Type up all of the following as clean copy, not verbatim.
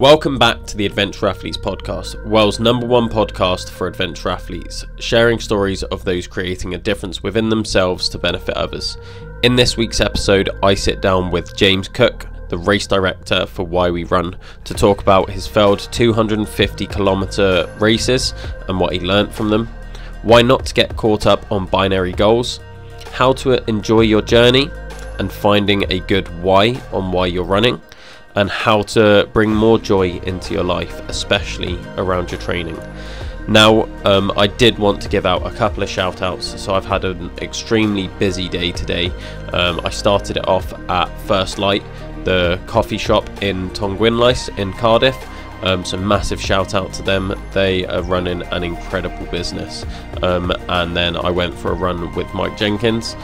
Welcome back to the Adventure Athletes podcast, world's #1 podcast for adventure athletes, sharing stories of those creating a difference within themselves to benefit others. In this week's episode, I sit down with James Cooke, the race director for Why We Run, to talk about his failed 250-kilometre races and what he learnt from them, why not to get caught up on binary goals, how to enjoy your journey, and finding a good why on why you're running, and how to bring more joy into your life, especially around your training. Now, I did want to give out a couple of shout outs. So I've had an extremely busy day today. I started it off at First Light, the coffee shop in Tonguinlais in Cardiff. So massive shout out to them. They are running an incredible business. And then I went for a run with Mike Jenkins.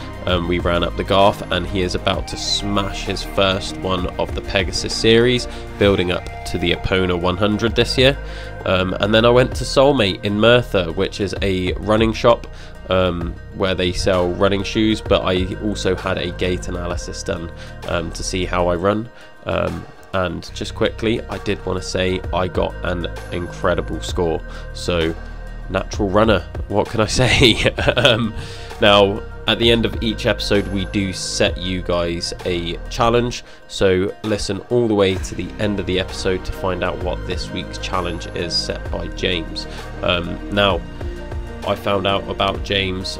We ran up the Garth, and he is about to smash his first one of the Pegasus series, building up to the Epona 100 this year. And then I went to Soulmate in Merthyr, which is a running shop where they sell running shoes, but I also had a gait analysis done to see how I run. And just quickly, I did want to say I got an incredible score. So, natural runner, what can I say? Now, at the end of each episode, we do set you guys a challenge. So listen all the way to the end of the episode to find out what this week's challenge is set by James. Now, I found out about James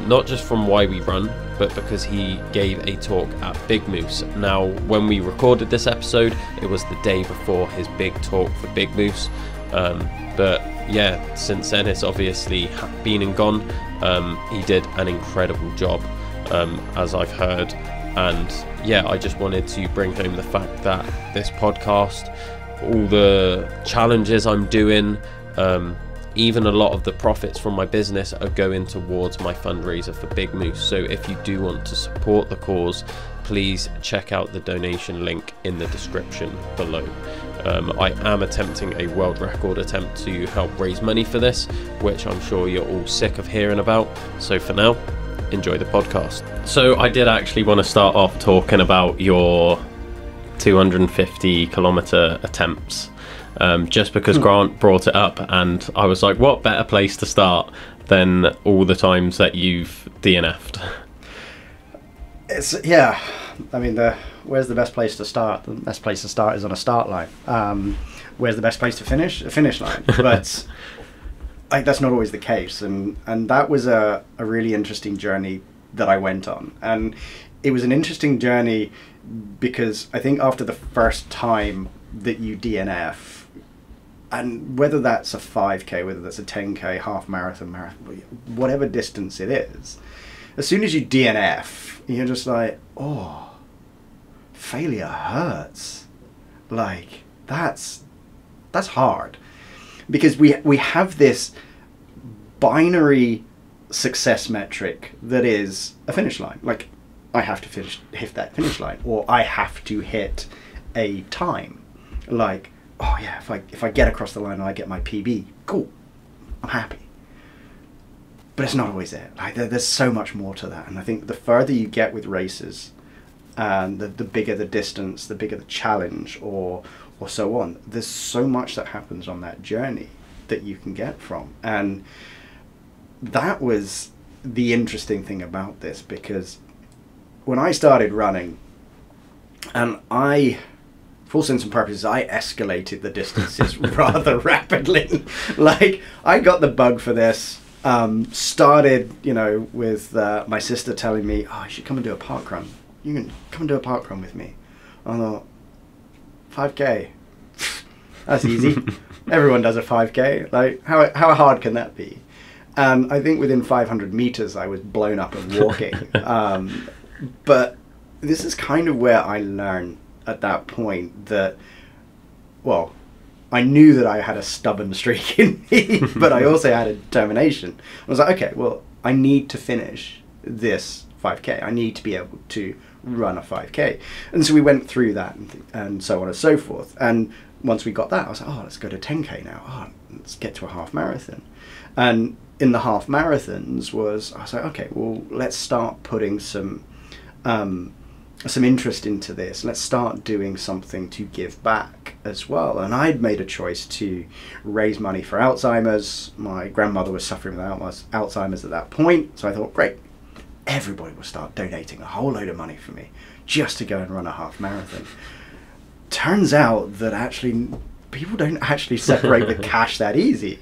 not just from Why We Run, but because he gave a talk at BigMoose. Now, when we recorded this episode, it was the day before his big talk for BigMoose. But yeah, since then it's obviously been and gone. He did an incredible job, as I've heard. And yeah, I just wanted to bring home the fact that this podcast, all the challenges I'm doing, even a lot of the profits from my business are going towards my fundraiser for BigMoose. So if you do want to support the cause, please check out the donation link in the description below. I am attempting a world record attempt to help raise money for this, which I'm sure you're all sick of hearing about. So for now, enjoy the podcast. So I did actually want to start off talking about your 250-kilometre attempts. Just because Grant brought it up, and I was like, what better place to start than all the times that you've DNF'd? Yeah, I mean, where's the best place to start? The best place to start is on a start line. Where's the best place to finish? A finish line. But that's not always the case, and that was a really interesting journey that I went on. And it was an interesting journey because I think after the first time that you DNF, and whether that's a 5k, whether that's a 10k, half marathon, whatever distance it is, as soon as you DNF, you're just like, oh, failure hurts. Like, that's hard. Because we have this binary success metric that is a finish line. Like, I have to hit that finish line, or I have to hit a time. Like, oh yeah, if I get across the line and I get my PB, cool, I'm happy. But it's not always there. Like, there's so much more to that. And I think the further you get with races, and the bigger the distance, the bigger the challenge, or so on, there's so much that happens on that journey that you can get from. And that was the interesting thing about this, because when I started running, and for all intents and purposes, I escalated the distances rather rapidly. Like, I got the bug for this. Started, with my sister telling me, oh, you should come and do a park run. You can come and do a park run with me. I thought, 5k? That's easy. Everyone does a 5k. Like, how hard can that be? And I think within 500 meters, I was blown up and walking. But this is kind of where I learned at that point that, well, I knew that I had a stubborn streak in me, but I also had a determination. I was like, okay, well, I need to finish this 5k. I need to be able to run a 5k. And so we went through that and so on and so forth. And once we got that, I was like, oh, let's go to 10k now. Oh, let's get to a half marathon. And in the half marathons I was like, okay, well, let's start putting some some interest into this. Let's start doing something to give back as well. And I'd made a choice to raise money for Alzheimer's. My grandmother was suffering with Alzheimer's at that point. So I thought, great, everybody will start donating a whole load of money for me just to go and run a half marathon. Turns out that actually people don't actually separate the cash that easy.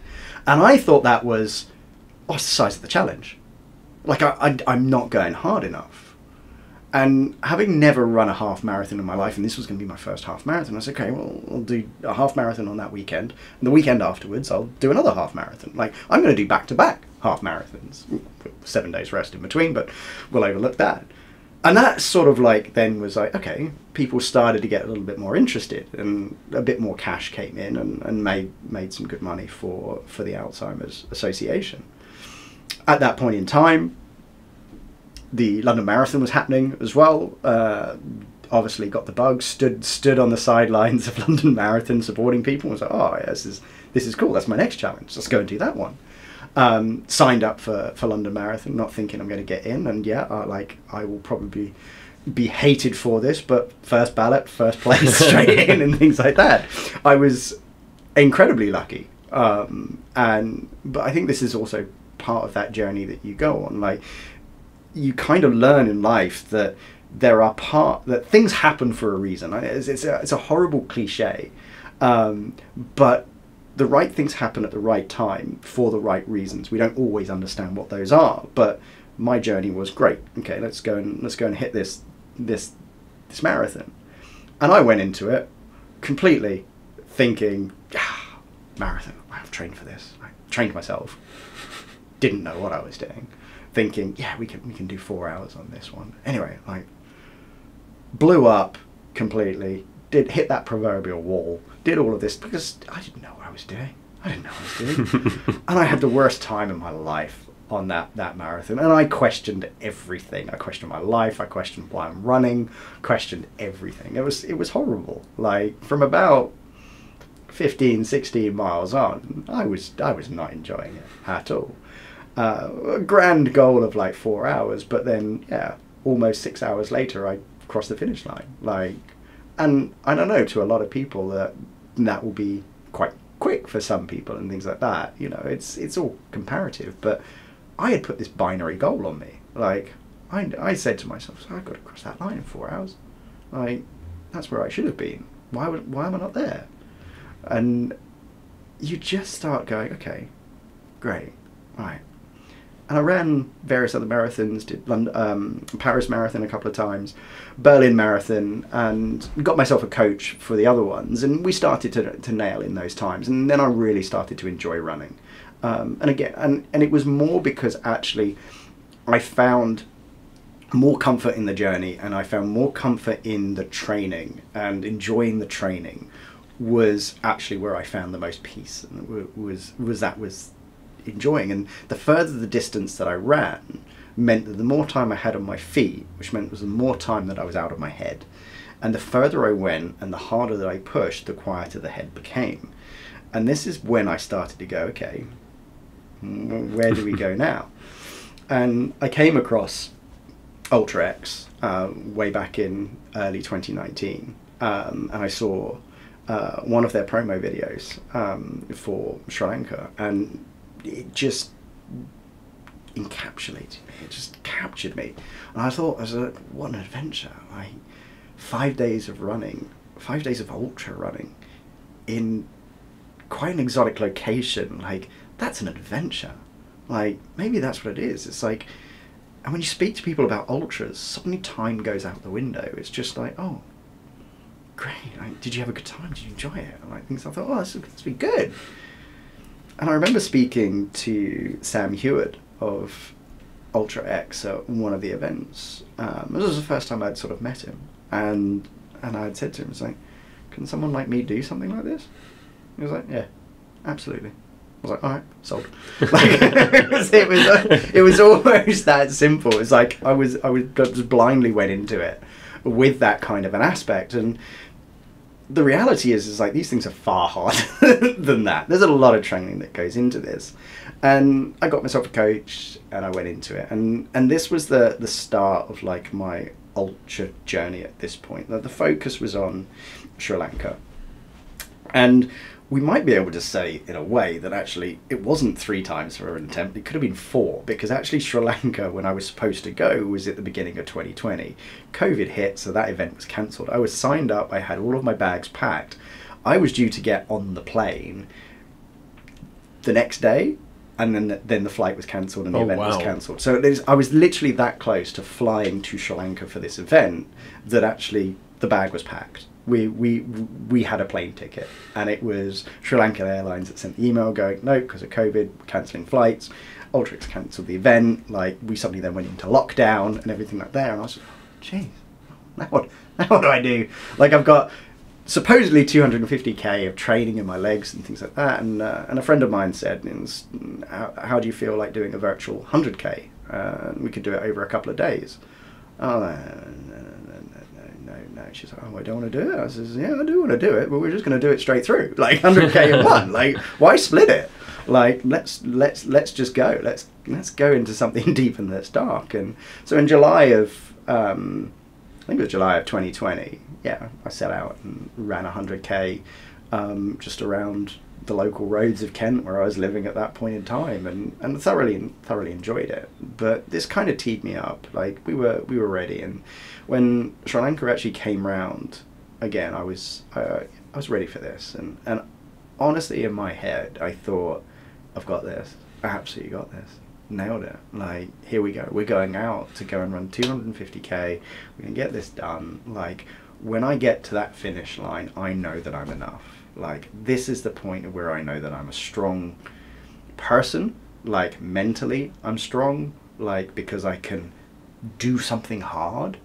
And I thought that was ostracized the challenge. Like I'm not going hard enough. And having never run a half marathon in my life, and this was going to be my first half marathon, I said, okay, well, I'll do a half marathon on that weekend. And the weekend afterwards, I'll do another half marathon. Like, I'm going to do back-to-back half marathons. 7 days rest in between, but we'll overlook that. And that sort of like then was like, okay, people started to get a little bit more interested, and a bit more cash came in, and made some good money for the Alzheimer's Association. At that point in time, the London Marathon was happening as well. Obviously got the bug, stood on the sidelines of London Marathon supporting people, and was like, oh, yeah, this is cool, that's my next challenge, let's go and do that one. Signed up for London Marathon, not thinking I'm going to get in, and yeah, I will probably be hated for this, but first ballot, first place, straight in, and things like that. I was incredibly lucky, but I think this is also part of that journey that you go on. Like, you kind of learn in life that that things happen for a reason. It's a horrible cliche, but the right things happen at the right time for the right reasons. We don't always understand what those are, but my journey was great. Okay, let's go and hit this marathon, and I went into it completely thinking, marathon. I've trained for this. I trained myself. Didn't know what I was doing. Thinking, yeah, we can do 4 hours on this one. Anyway, like, blew up completely. Did hit that proverbial wall. Did all of this because I didn't know what I was doing. And I had the worst time in my life on that marathon. And I questioned everything. I questioned my life. I questioned why I'm running. Questioned everything. It was horrible. Like, from about 15, 16 miles on, I was not enjoying it at all. A grand goal of like 4 hours, but then yeah, almost 6 hours later I crossed the finish line. Like, and I don't know, to a lot of people that will be quite quick for some people and things like that. You know, it's all comparative, but I had put this binary goal on me. Like, I said to myself, so I've got to cross that line in 4 hours. Like, that's where I should have been. Why am I not there? And you just start going, okay, great, right. And I ran various other marathons, did Paris Marathon a couple of times, Berlin Marathon, and got myself a coach for the other ones. And we started to nail in those times. And then I really started to enjoy running. And it was more because actually I found more comfort in the journey, and I found more comfort in the training, and enjoying the training was actually where I found the most peace, and was enjoying. And the further the distance that I ran meant that the more time I had on my feet, which meant was the more time that I was out of my head. And the further I went and the harder that I pushed, the quieter the head became. And this is when I started to go, okay, where do we go now? And I came across Ultra X way back in early 2019, and I saw one of their promo videos for Sri Lanka, and it just encapsulated me. It just captured me. And I thought, what an adventure. Like, 5 days of running, 5 days of ultra running in quite an exotic location. Like, that's an adventure. Like, maybe that's what it is. It's like, and when you speak to people about ultras, suddenly time goes out the window. It's just like, oh, great. Like, did you have a good time? Did you enjoy it? And like things, I thought, oh, this will be good. And I remember speaking to Sam Hewitt of Ultra X at one of the events. This was the first time I'd sort of met him, and I had said to him, "It's like, can someone like me do something like this?" He was like, "Yeah, absolutely." I was like, "All right, sold." Like, it was almost that simple. It's like I just blindly went into it with that kind of an aspect. And the reality is like, these things are far harder than that. There's a lot of training that goes into this. And I got myself a coach and I went into it. And this was the start of like my ultra journey at this point. The focus was on Sri Lanka. And we might be able to say, in a way, that actually it wasn't 3 times for an attempt. It could have been 4, because actually Sri Lanka, when I was supposed to go, was at the beginning of 2020. COVID hit, so that event was cancelled. I was signed up. I had all of my bags packed. I was due to get on the plane the next day, and then the flight was cancelled and the event was cancelled. So I was literally that close to flying to Sri Lanka for this event that actually the bag was packed. We had a plane ticket, and it was Sri Lankan Airlines that sent the email going, no, because of COVID, we're cancelling flights. Ultrix cancelled the event. Like, we suddenly then went into lockdown and everything like that. And I was like, geez, now what do I do? Like, I've got supposedly 250k of training in my legs and things like that, and a friend of mine said, how do you feel like doing a virtual 100k? We could do it over a couple of days. Oh, no. She's like, oh, I don't want to do it. I says, yeah, I do want to do it, but we're just going to do it straight through, like 100k in one. Like, why split it? Like, let's just go. Let's go into something deep and that's dark. And so in July of I think it was July of 2020. Yeah, I set out and ran 100k just around the local roads of Kent where I was living at that point in time, and thoroughly enjoyed it. But this kind of teed me up. Like, we were ready, and when Sri Lanka actually came round again, I was ready for this. And honestly, in my head, I thought, I've got this. I absolutely got this. Nailed it. Like, here we go. We're going out to go and run 250k. We can get this done. Like, when I get to that finish line, I know that I'm enough. Like, this is the point where I know that I'm a strong person. Like, mentally, I'm strong. Like, because I can do something hard,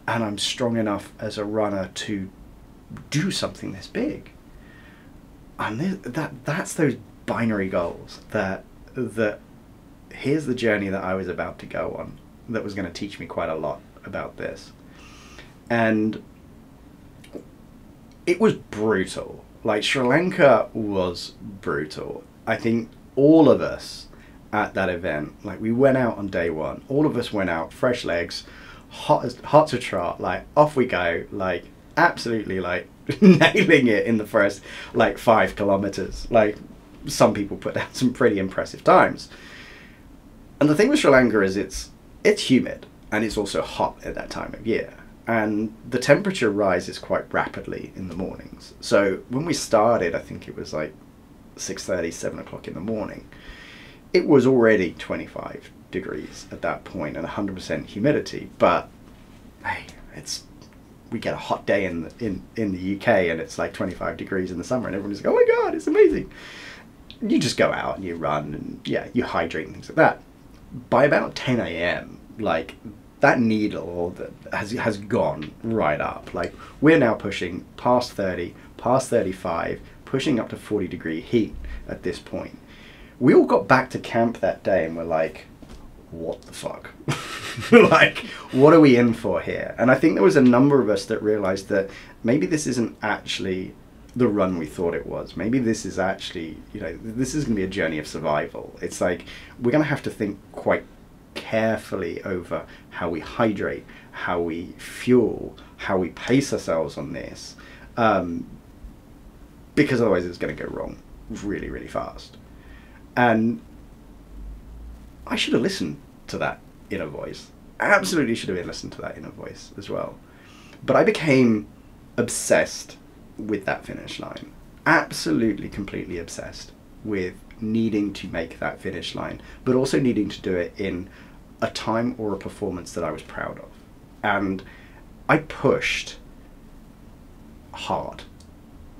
and I'm strong enough as a runner to do something this big. And that's those binary goals that here's the journey that I was about to go on that was going to teach me quite a lot about this. And it was brutal. Like, Sri Lanka was brutal. I think all of us at that event, like, we went out on day 1, all of us went out, fresh legs, hot to trot, like, off we go, like, absolutely, like, nailing it in the first, like, 5 kilometers. Like, some people put down some pretty impressive times. And the thing with Sri Lanka is it's humid, and it's also hot at that time of year. And the temperature rises quite rapidly in the mornings. So when we started, I think it was like 6:30, 7 o'clock in the morning, it was already 25 degrees at that point and 100% humidity. But hey, we get a hot day in the UK, and it's like 25 degrees in the summer, and everyone's like, oh my God, it's amazing. You just go out and you run, and yeah, you hydrate and things like that. By about 10 a.m., like, that needle has gone right up. Like, we're now pushing past 30, past 35, pushing up to 40-degree heat at this point. We all got back to camp that day and we're like, what the fuck? Like, what are we in for here? And I think there was a number of us that realized that maybe this isn't actually the run we thought it was. Maybe this is actually, this is going to be a journey of survival. It's like, we're going to have to think quite carefully over how we hydrate, how we fuel, how we pace ourselves on this, because otherwise it's going to go wrong really, really fast. And I should have listened to that inner voice. Absolutely should have listened to that inner voice as well. But I became obsessed with that finish line. Absolutely, completely obsessed with needing to make that finish line, but also needing to do it in a time or a performance that I was proud of. And I pushed hard.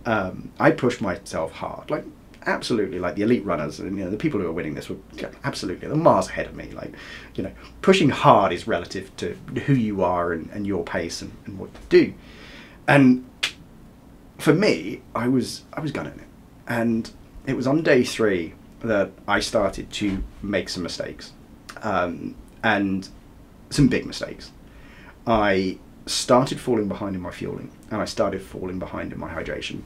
I pushed myself hard, like, absolutely, like the elite runners and the people who are winning this were absolutely the miles ahead of me. Like, pushing hard is relative to who you are and your pace and what you do. And for me, I was gunning it. And it was on day 3 that I started to make some mistakes, and some big mistakes. I started falling behind in my fueling, and I started falling behind in my hydration,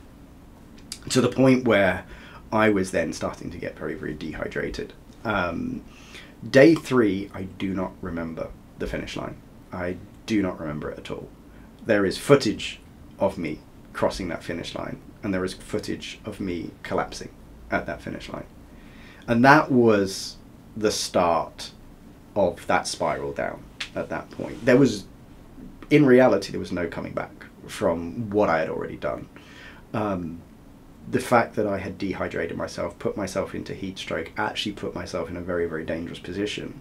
to the point where I was then starting to get very, very dehydrated. Day 3, I do not remember the finish line. I do not remember it at all. There is footage of me crossing that finish line, and there is footage of me collapsing at that finish line. And that was the start of that spiral down at that point. In reality, there was no coming back from what I had already done. The fact that I had dehydrated myself, put myself into heat stroke, actually put myself in a very, very dangerous position,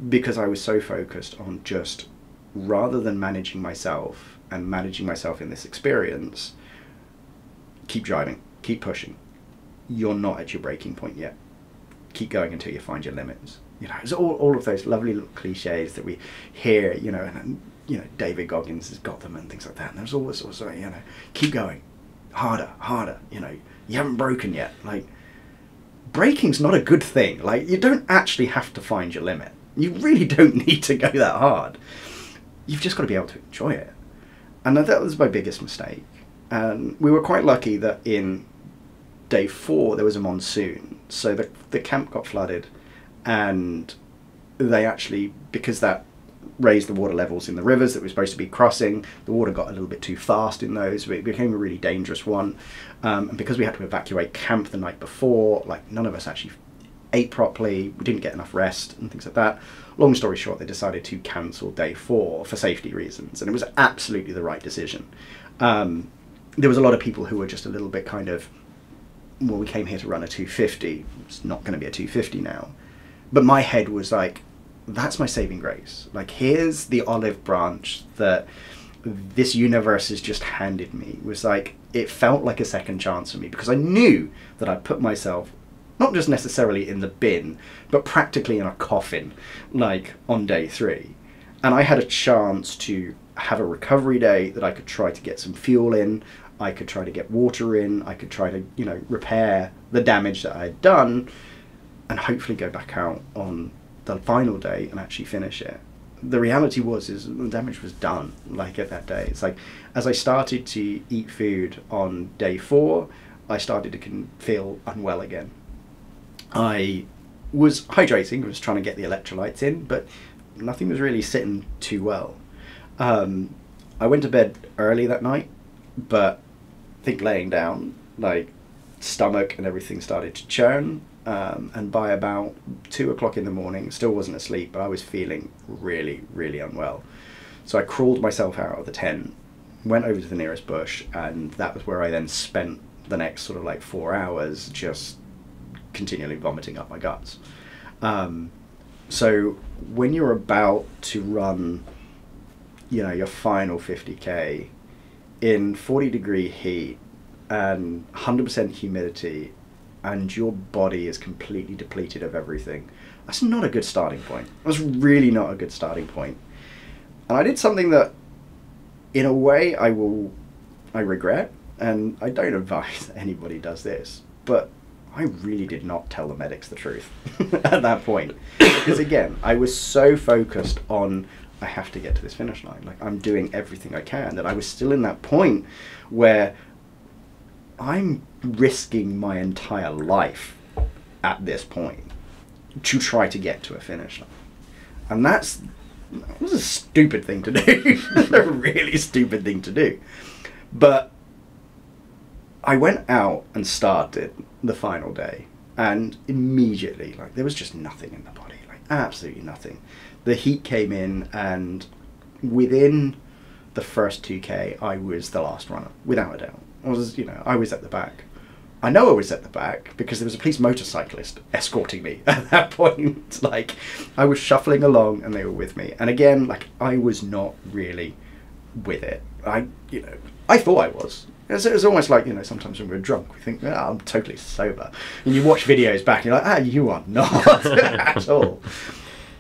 because I was so focused on just, rather than managing myself and managing myself in this experience, keep driving, keep pushing. You're not at your breaking point yet. Keep going until you find your limits. You know, it's all of those lovely little cliches that we hear, you know, and you know, David Goggins has got them and things like that. And there's always also, you know, keep going, harder, you know, you haven't broken yet. Like, breaking's not a good thing. Like, you don't actually have to find your limit. You really don't need to go that hard. You've just got to be able to enjoy it. And that was my biggest mistake. And we were quite lucky that in day 4 there was a monsoon, so the camp got flooded, and they actually, because that raised the water levels in the rivers that we were supposed to be crossing, the water got a little bit too fast in those. It became a really dangerous one, and because we had to evacuate camp the night before, like, none of us actually ate properly, we didn't get enough rest and things like that. Long story short, they decided to cancel day 4 for safety reasons, and it was absolutely the right decision. There was a lot of people who were just a little bit kind of, well, we came here to run a 250, it's not going to be a 250 now. But my head was like, that's my saving grace. Like, here's the olive branch that this universe has just handed me. It was like, it felt like a second chance for me, because I knew that I'd put myself, not just necessarily in the bin, but practically in a coffin, like, on day 3. And I had a chance to have a recovery day that I could try to get some fuel in, I could try to get water in, I could try to, you know, repair the damage that I had done, and hopefully go back out on the final day and actually finish it. The reality is the damage was done, like, at that day. It's like, as I started to eat food on day 4, I started to feel unwell again. I was hydrating, was trying to get the electrolytes in, but nothing was really sitting too well. I went to bed early that night, but I think laying down, like, stomach and everything started to churn, and by about 2 o'clock in the morning, still wasn't asleep, but I was feeling really, really unwell. So I crawled myself out of the tent, went over to the nearest bush, and that was where I then spent the next sort of like 4 hours just continually vomiting up my guts. So when you're about to run, you know, your final 50k in 40-degree heat and 100% humidity, and your body is completely depleted of everything, that's not a good starting point. That's really not a good starting point. And I did something that, in a way, I regret, and I don't advise that anybody does this, but I really did not tell the medics the truth at that point. Because again, I was so focused on, I have to get to this finish line. Like, I'm doing everything I can, that I was still in that point where I'm risking my entire life at this point to try to get to a finish line. And that was a stupid thing to do. A really stupid thing to do. But I went out and started the final day, and immediately, like, there was just nothing in the body, like, absolutely nothing. The heat came in, and within the first 2k, I was the last runner, without a doubt. I was at the back. I know I was at the back because there was a police motorcyclist escorting me at that point. Like, I was shuffling along and they were with me. And again, like, I was not really with it. I thought I was. It was almost like, sometimes when we're drunk, we think, I'm totally sober. And you watch videos back and you're like, you are not at all.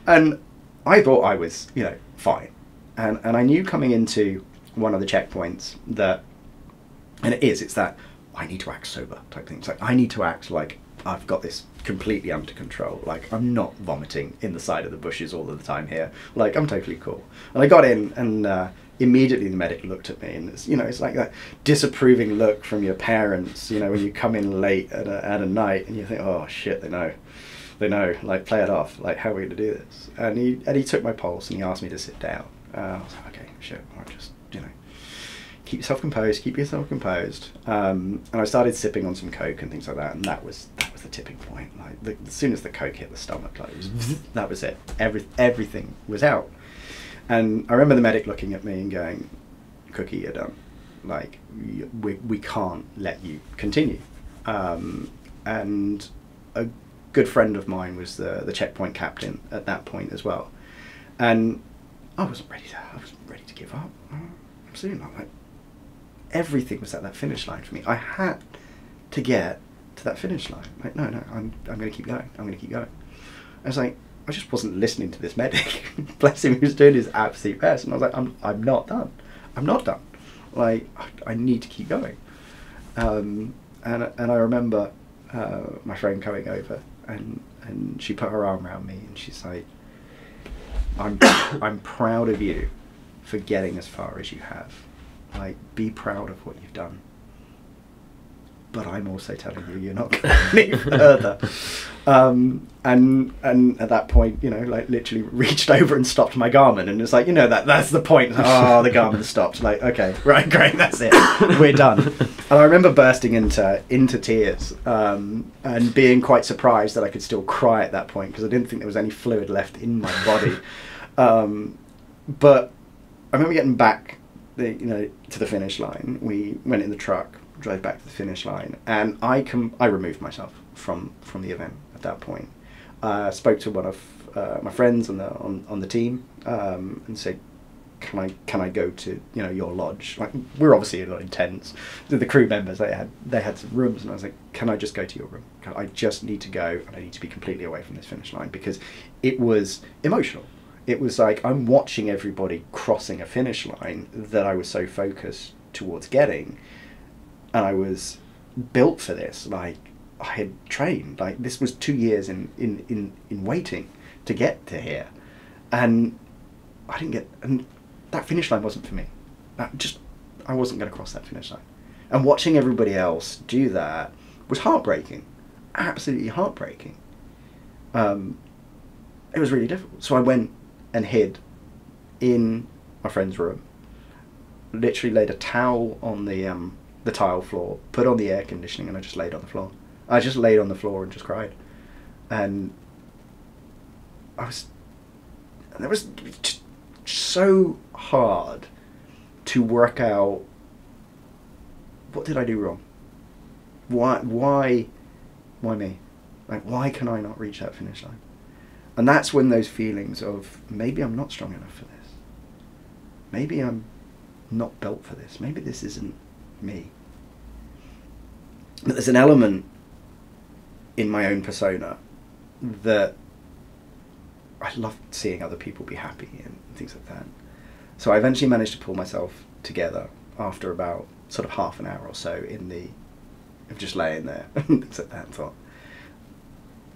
And I thought I was, fine. And I knew coming into one of the checkpoints that, and it's that I need to act sober type thing. It's like, I need to act like I've got this completely under control. Like, I'm not vomiting in the side of the bushes all of the time here. Like, I'm totally cool. And I got in, and immediately the medic looked at me, and it's like that disapproving look from your parents, when you come in late at a night and you think, oh shit, they know, like, play it off, like, how are we going to do this? And he took my pulse and he asked me to sit down. I was like, okay, shit, I'll just, keep yourself composed. And I started sipping on some Coke and things like that, and that was the tipping point. Like, as soon as the Coke hit the stomach, like, that was it. Everything was out. And I remember the medic looking at me and going, Cookie, you're done. Like, we can't let you continue. And a good friend of mine was the checkpoint captain at that point as well. And I wasn't ready to give up. Absolutely not. Like, everything was at that finish line for me. I had to get to that finish line. Like, no, I'm going to keep going. I'm going to keep going. I was like, I just wasn't listening to this medic. Bless him, he was doing his absolute best. And I was like, I'm not done. I'm not done. Like, I need to keep going. And I remember my friend coming over, and she put her arm around me, and she's like, I'm proud of you for getting as far as you have. Like, be proud of what you've done. But I'm also telling you, you're not going any further. And at that point, like, literally reached over and stopped my Garmin, and it's like, that's the point. Oh, the Garmin stopped. Like, okay, right, great, that's it. We're done. And I remember bursting into tears, and being quite surprised that I could still cry at that point, because I didn't think there was any fluid left in my body. But I remember getting back, to the finish line. We went in the truck, drove back to the finish line, and I removed myself from the event at that point. Spoke to one of my friends on the team, and said, can I go to your lodge? Like, we're obviously a lot in tents. The crew members, they had some rooms, and I was like, can I just go to your room? I just need to go, and I need to be completely away from this finish line, because it was emotional. It was like, I'm watching everybody crossing a finish line that I was so focused towards getting, and I was built for this. Like, I had trained. Like, this was 2 years in waiting to get to here, and I didn't get. And that finish line wasn't for me. I wasn't going to cross that finish line. And watching everybody else do that was heartbreaking, absolutely heartbreaking. It was really difficult. So I went and hid in my friend's room, literally laid a towel on the tile floor, put on the air conditioning, and I just laid on the floor. I just laid on the floor and just cried. And it was just so hard to work out, what did I do wrong? Why me? Like, why can I not reach that finish line? And that's when those feelings of, maybe I'm not strong enough for this. Maybe I'm not built for this. Maybe this isn't me. But there's an element in my own persona that I love seeing other people be happy and things like that. So I eventually managed to pull myself together after about sort of half an hour or so of just laying there and things like that, and thought,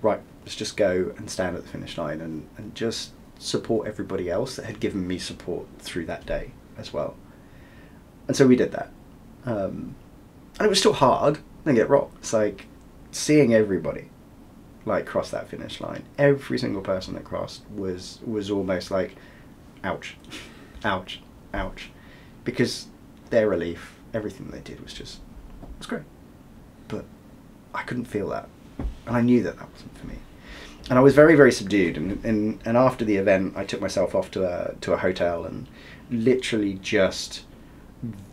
right, let's just go and stand at the finish line and just support everybody else that had given me support through that day as well. And so we did that. And it was still hard, don't get it wrong. It's like seeing everybody like cross that finish line. Every single person that crossed was almost like, ouch, ouch, ouch. Because their relief, everything they did was great. But I couldn't feel that. And I knew that wasn't for me. And I was very, very subdued. And after the event, I took myself off to a hotel and literally just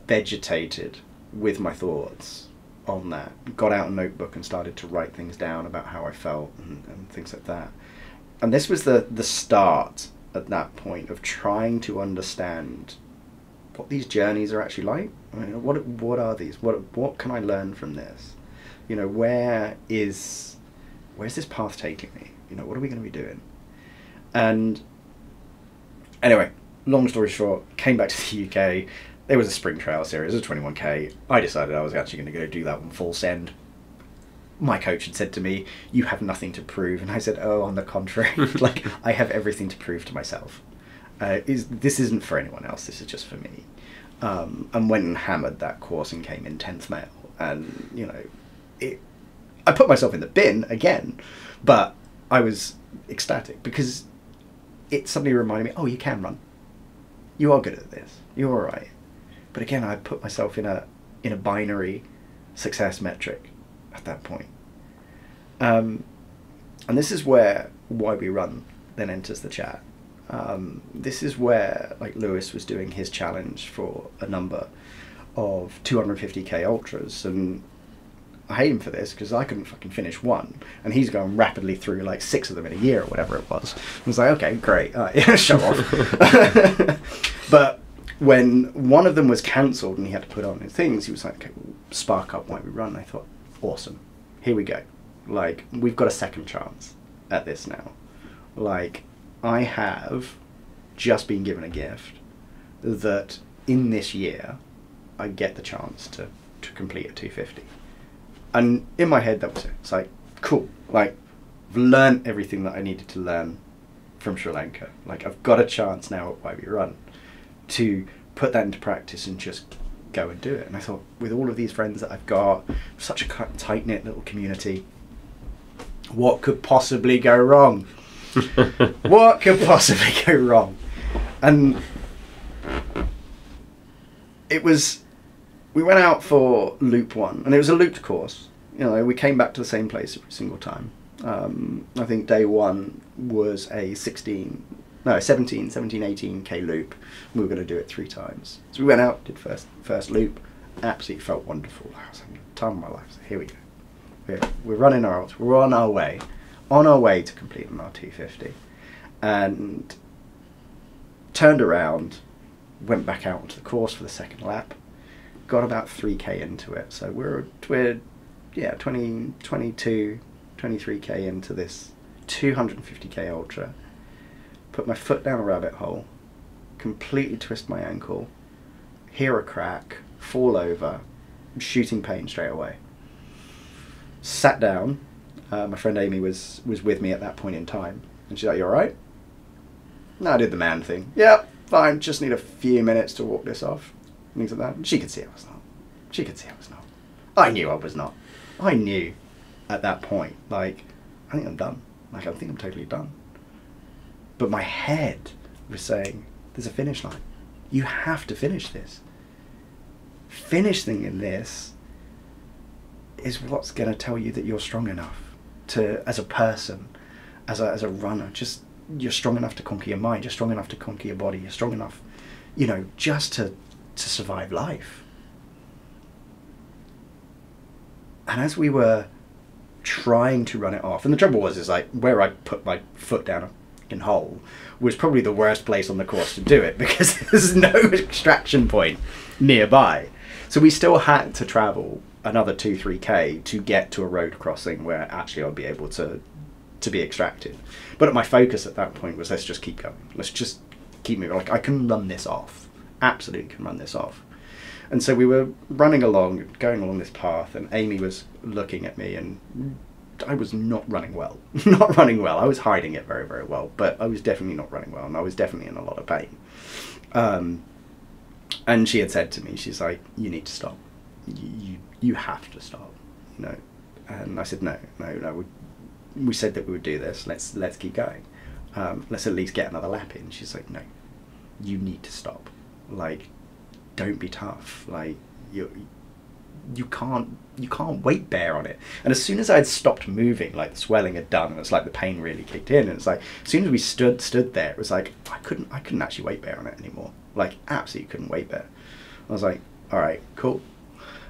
vegetated with my thoughts on that. Got out a notebook and started to write things down about how I felt and things like that. And this was the start at that point of trying to understand what these journeys are actually like. I mean, what are these? What can I learn from this? Where's this path taking me? What are we going to be doing? And anyway, long story short, came back to the UK. There was a spring trail series, it was a 21k. I decided I was actually going to go do that one full send. My coach had said to me, you have nothing to prove. And I said, oh, on the contrary, like, I have everything to prove to myself. This isn't for anyone else, this is just for me. And went and hammered that course and came in 10th male. And, I put myself in the bin again, but I was ecstatic because it suddenly reminded me, oh, you can run. you are good at this. You're all right. But again, I put myself in a binary success metric at that point. And this is where Why We Run then enters the chat. This is where, like, Lewis was doing his challenge for a number of 250k ultras, and I hate him for this because I couldn't fucking finish one, and he's going rapidly through like 6 of them in a year or whatever it was. I was like, okay, great, yeah, show off. But when one of them was cancelled and he had to put on his things, he was like, okay, we'll spark up Why We Run. I thought, awesome, here we go. Like, we've got a second chance at this now. Like, I have just been given a gift that in this year I get the chance to complete a 250. And in my head, that was it. It's like, cool. Like, I've learned everything that I needed to learn from Sri Lanka. Like, I've got a chance now at Why We Run to put that into practice and just go and do it. And I thought, with all of these friends that I've got, such a tight-knit little community, what could possibly go wrong? What could possibly go wrong? And it was, we went out for loop 1, and it was a looped course. You know, we came back to the same place every single time. I think day 1 was a 17, 18k loop. We were going to do it 3 times. So we went out, did first loop, absolutely felt wonderful. I was having the time of my life. So here we go. We're running our ultra. We're on our way to completing our 250, and turned around, went back out onto the course for the second lap, got about 3k into it. So we're 23k into this 250k ultra. Put my foot down a rabbit hole, completely twist my ankle, hear a crack, fall over, shooting pain straight away. Sat down. My friend Amy was with me at that point in time, and she's like, "You all right?" No, I did the man thing. Yep, fine. Just need a few minutes to walk this off. Things like that. She could see I was not. She could see I was not. I knew I was not. I knew at that point, like, I think I'm done. Like, I think I'm totally done. But my head was saying, "There's a finish line. You have to finish this. Finishing in this is what's going to tell you that you're strong enough to, as a person, as a runner, just, you're strong enough to conquer your mind, you're strong enough to conquer your body, you're strong enough, you know, just to survive life." And as we were trying to run it off, and the trouble was, is like, where I put my foot down a fucking hole was probably the worst place on the course to do it, because there's no extraction point nearby. So we still had to travel another 2-3k to get to a road crossing where actually I'd be able to be extracted. But my focus at that point was, let's just keep going. Let's just keep moving. Like, I can run this off. Absolutely can run this off. And so we were running along, going along this path, and Amy was looking at me, and I was not running well. Not running well. I was hiding it very, very well, but I was definitely not running well, and I was definitely in a lot of pain. And she had said to me, she's like, "You need to stop. You have to stop." You know. And I said, no. We said that we would do this. Let's keep going. Let's at least get another lap in. She's like, "No, you need to stop. Like, don't be tough. Like, you can't weight bear on it." And as soon as I had stopped moving, like, the swelling had done, and it's like the pain really kicked in. And it's like, as soon as we stood there, it was like I couldn't actually weight bear on it anymore. Like, absolutely couldn't weight bear. I was like, all right, cool.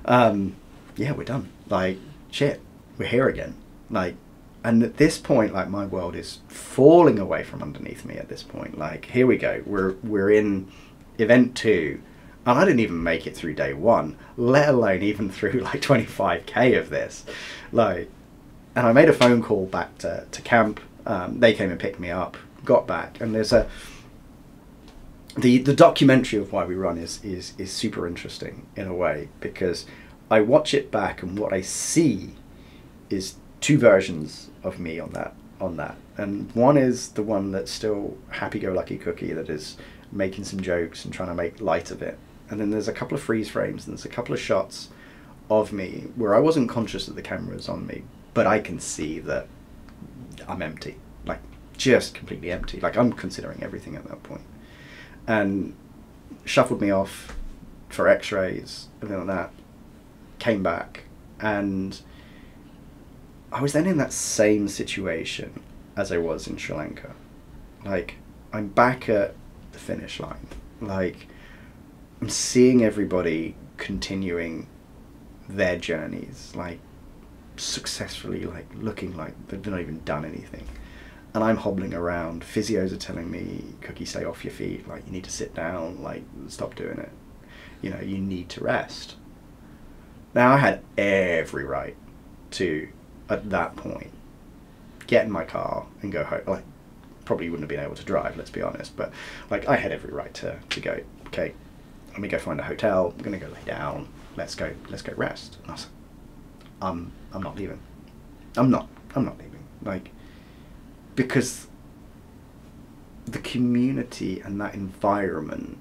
Yeah, we're done. Like, shit, we're here again. Like, and at this point, like, my world is falling away from underneath me at this point. Like, here we go. We're in event 2, and I didn't even make it through day 1, let alone even through like 25k of this. Like, and I made a phone call back to camp. They came and picked me up, got back, and there's the documentary of Why We Run is super interesting in a way, because I watch it back, and what I see is 2 versions of me on that. And one is the one that's still happy-go-lucky cookie, that is making some jokes and trying to make light of it. And then there's a couple of freeze frames, and there's a couple of shots of me where I wasn't conscious that the camera was on me, but I can see that I'm empty, like, just completely empty. Like, I'm considering everything at that point. And shuffled me off for x-rays, everything like that, came back, and I was then in that same situation as I was in Sri Lanka. Like, I'm back at the finish line. Like, I'm seeing everybody continuing their journeys, like, successfully, like, looking like they've not even done anything. And I'm hobbling around. Physios are telling me, Cookie, stay off your feet. Like, you need to sit down. Like, stop doing it. You know, you need to rest. Now, I had every right to, at that point, get in my car and go home. Like, probably wouldn't have been able to drive, let's be honest. But, like, I had every right to go, okay, let me go find a hotel. I'm going to go lay down. Let's go rest. And I was like, I'm not leaving. I'm not leaving. Like, because the community and that environment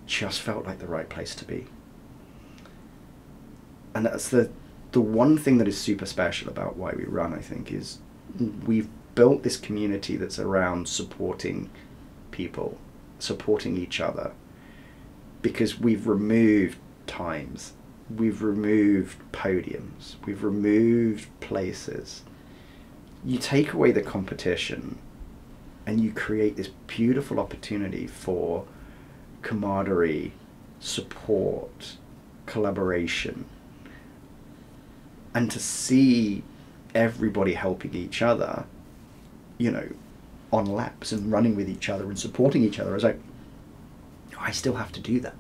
just felt like the right place to be. And that's the one thing that is super special about why we run, I think, is we've built this community that's around supporting people, supporting each other, because we've removed times, we've removed podiums, we've removed places. You take away the competition and you create this beautiful opportunity for camaraderie, support, collaboration, and to see everybody helping each other, you know, on laps and running with each other and supporting each other. I was like, I still have to do that.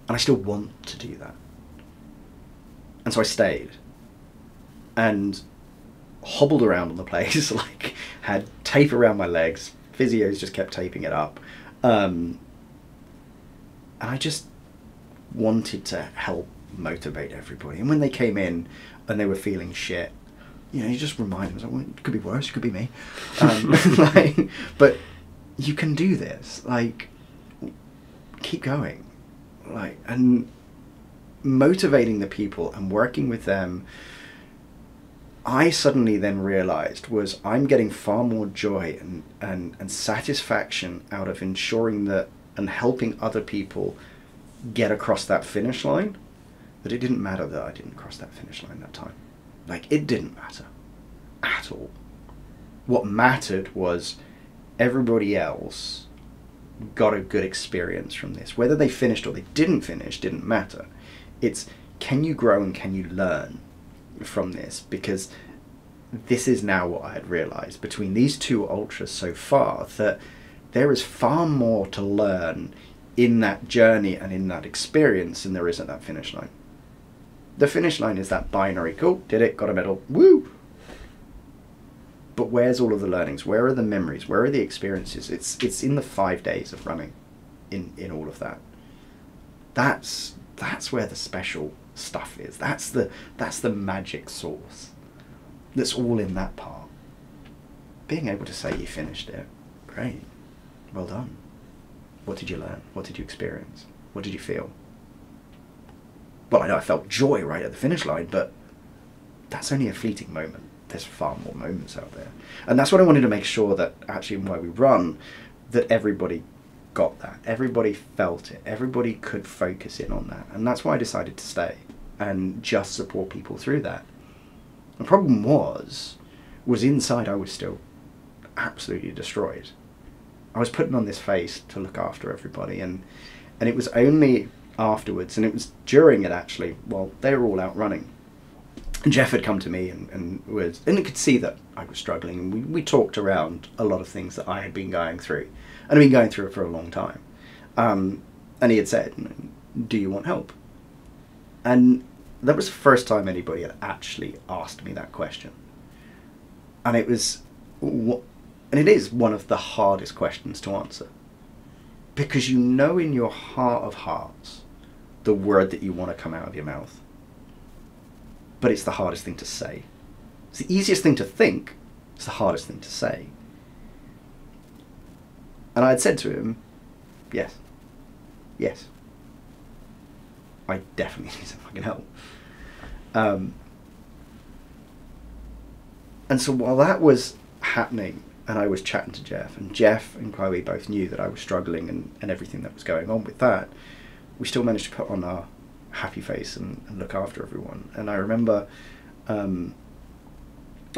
And I still want to do that. And so I stayed and hobbled around on the place, like, had tape around my legs. Physios just kept taping it up. And I just wanted to help motivate everybody. And when they came in and they were feeling shit, you know, you just remind them, like, well, it could be worse, it could be me. Like, but you can do this. Like, keep going. Like, and motivating the people and working with them, I suddenly then realized was I'm getting far more joy and satisfaction out of ensuring that and helping other people get across that finish line, that it didn't matter that I didn't cross that finish line that time. Like, it didn't matter at all. What mattered was everybody else got a good experience from this. Whether they finished or they didn't finish didn't matter. It's, can you grow and can you learn from this? Because this is now what I had realized between these two ultras so far, that there is far more to learn in that journey and in that experience than there is at that finish line. The finish line is that binary, cool, did it, got a medal, woo! But where's all of the learnings? Where are the memories? Where are the experiences? It's in the 5 days of running, in all of that. That's where the special stuff is. That's the magic sauce. That's all in that part. Being able to say you finished it, great, well done. What did you learn? What did you experience? What did you feel? Well, I know I felt joy right at the finish line, but that's only a fleeting moment. There's far more moments out there. And that's what I wanted to make sure that actually in why we run, that everybody got that. Everybody felt it. Everybody could focus in on that. And that's why I decided to stay and just support people through that. The problem was inside I was still absolutely destroyed. I was putting on this face to look after everybody, and it was only afterwards, and it was during it actually, well, they were all out running. And Jeff had come to me and he could see that I was struggling, and we talked around a lot of things that I had been going through, and I'd been going through it for a long time. And he had said, do you want help? And that was the first time anybody had actually asked me that question. And it was, and it is one of the hardest questions to answer. Because you know in your heart of hearts the word that you want to come out of your mouth. But it's the hardest thing to say. It's the easiest thing to think, it's the hardest thing to say. And I had said to him, yes, I definitely need some fucking help. And so while that was happening, and I was chatting to Jeff, and Jeff and Chloe both knew that I was struggling and everything that was going on with that. We still managed to put on our happy face and look after everyone. And I remember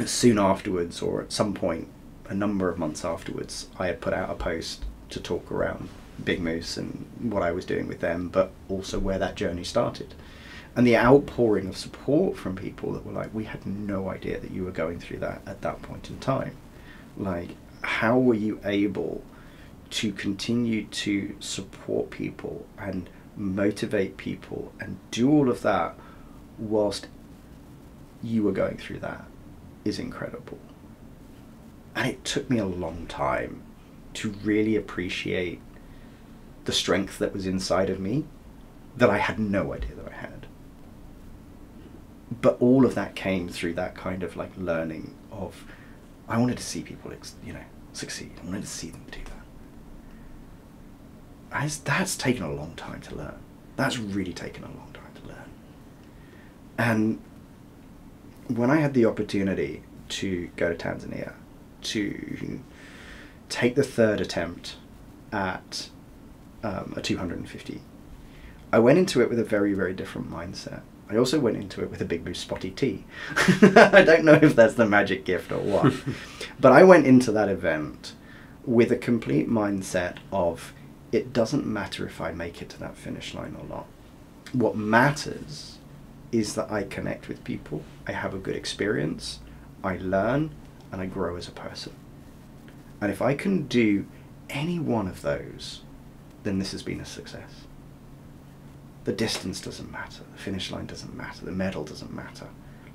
soon afterwards, or at some point, a number of months afterwards, I had put out a post to talk around BigMoose and what I was doing with them, but also where that journey started. And the outpouring of support from people that were like, we had no idea that you were going through that at that point in time. Like, how were you able to continue to support people and motivate people and do all of that whilst you were going through that is incredible. And it took me a long time to really appreciate the strength that was inside of me that I had no idea that I had. But all of that came through that kind of like learning of, I wanted to see people, succeed. I wanted to see them do that. That's taken a long time to learn. That's really taken a long time to learn. And when I had the opportunity to go to Tanzania to take the third attempt at a 250, I went into it with a very, very different mindset. I also went into it with a BigMoose spotty tee. I don't know if that's the magic gift or what, but I went into that event with a complete mindset of, it doesn't matter if I make it to that finish line or not. What matters is that I connect with people, I have a good experience, I learn, and I grow as a person. And if I can do any one of those, then this has been a success. The distance doesn't matter, the finish line doesn't matter, the medal doesn't matter.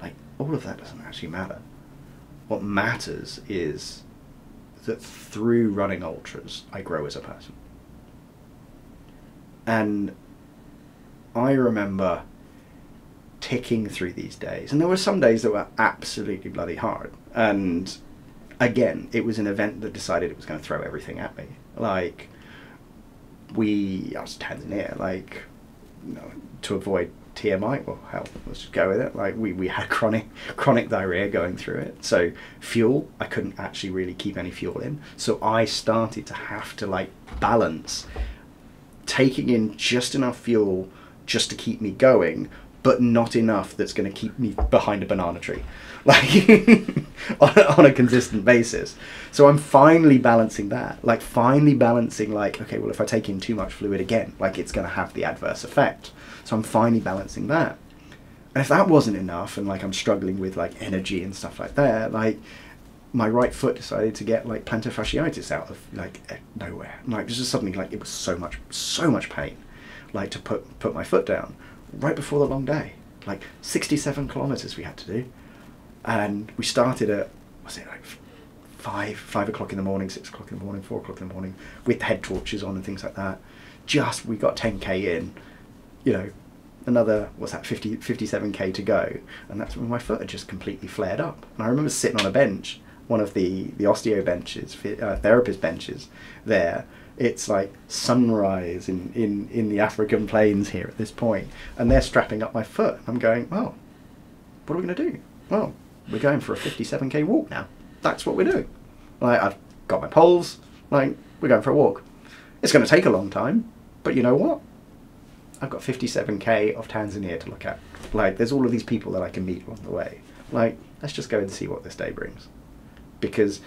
Like, all of that doesn't actually matter. What matters is that through running ultras, I grow as a person. And I remember ticking through these days, and there were some days that were absolutely bloody hard. And again, it was an event that decided it was going to throw everything at me. Like, I was in Tanzania, like, to avoid TMI, well, hell, let's just go with it. Like, we had chronic diarrhea going through it. So fuel, I couldn't actually really keep any fuel in. So I started to have to like balance taking in just enough fuel just to keep me going, but not enough that's going to keep me behind a banana tree, like on a consistent basis. So I'm finally balancing that, like okay, well, if I take in too much fluid again, like it's going to have the adverse effect. So I'm finally balancing that. And if that wasn't enough, and like I'm struggling with like energy and stuff like that, like my right foot decided to get like plantar fasciitis out of like nowhere. Like just suddenly, like it was so much pain, like to put my foot down right before the long day, like 67 kilometers we had to do. And we started at, was it like 5 o'clock in the morning, 6 o'clock in the morning, 4 o'clock in the morning, with head torches on and things like that. We got 10k in, another, 57k to go. And that's when my foot had just completely flared up. And I remember sitting on a bench, one of the osteo benches, therapist benches there. It's like sunrise in the African plains here at this point, and they're strapping up my foot. I'm going, oh, what are we going to do? Well, we're going for a 57k walk now. That's what we're doing. Like, I've got my poles, like, we're going for a walk. It's going to take a long time, but you know what? I've got 57k of Tanzania to look at. Like, there's all of these people that I can meet along the way. Like, let's just go and see what this day brings. Because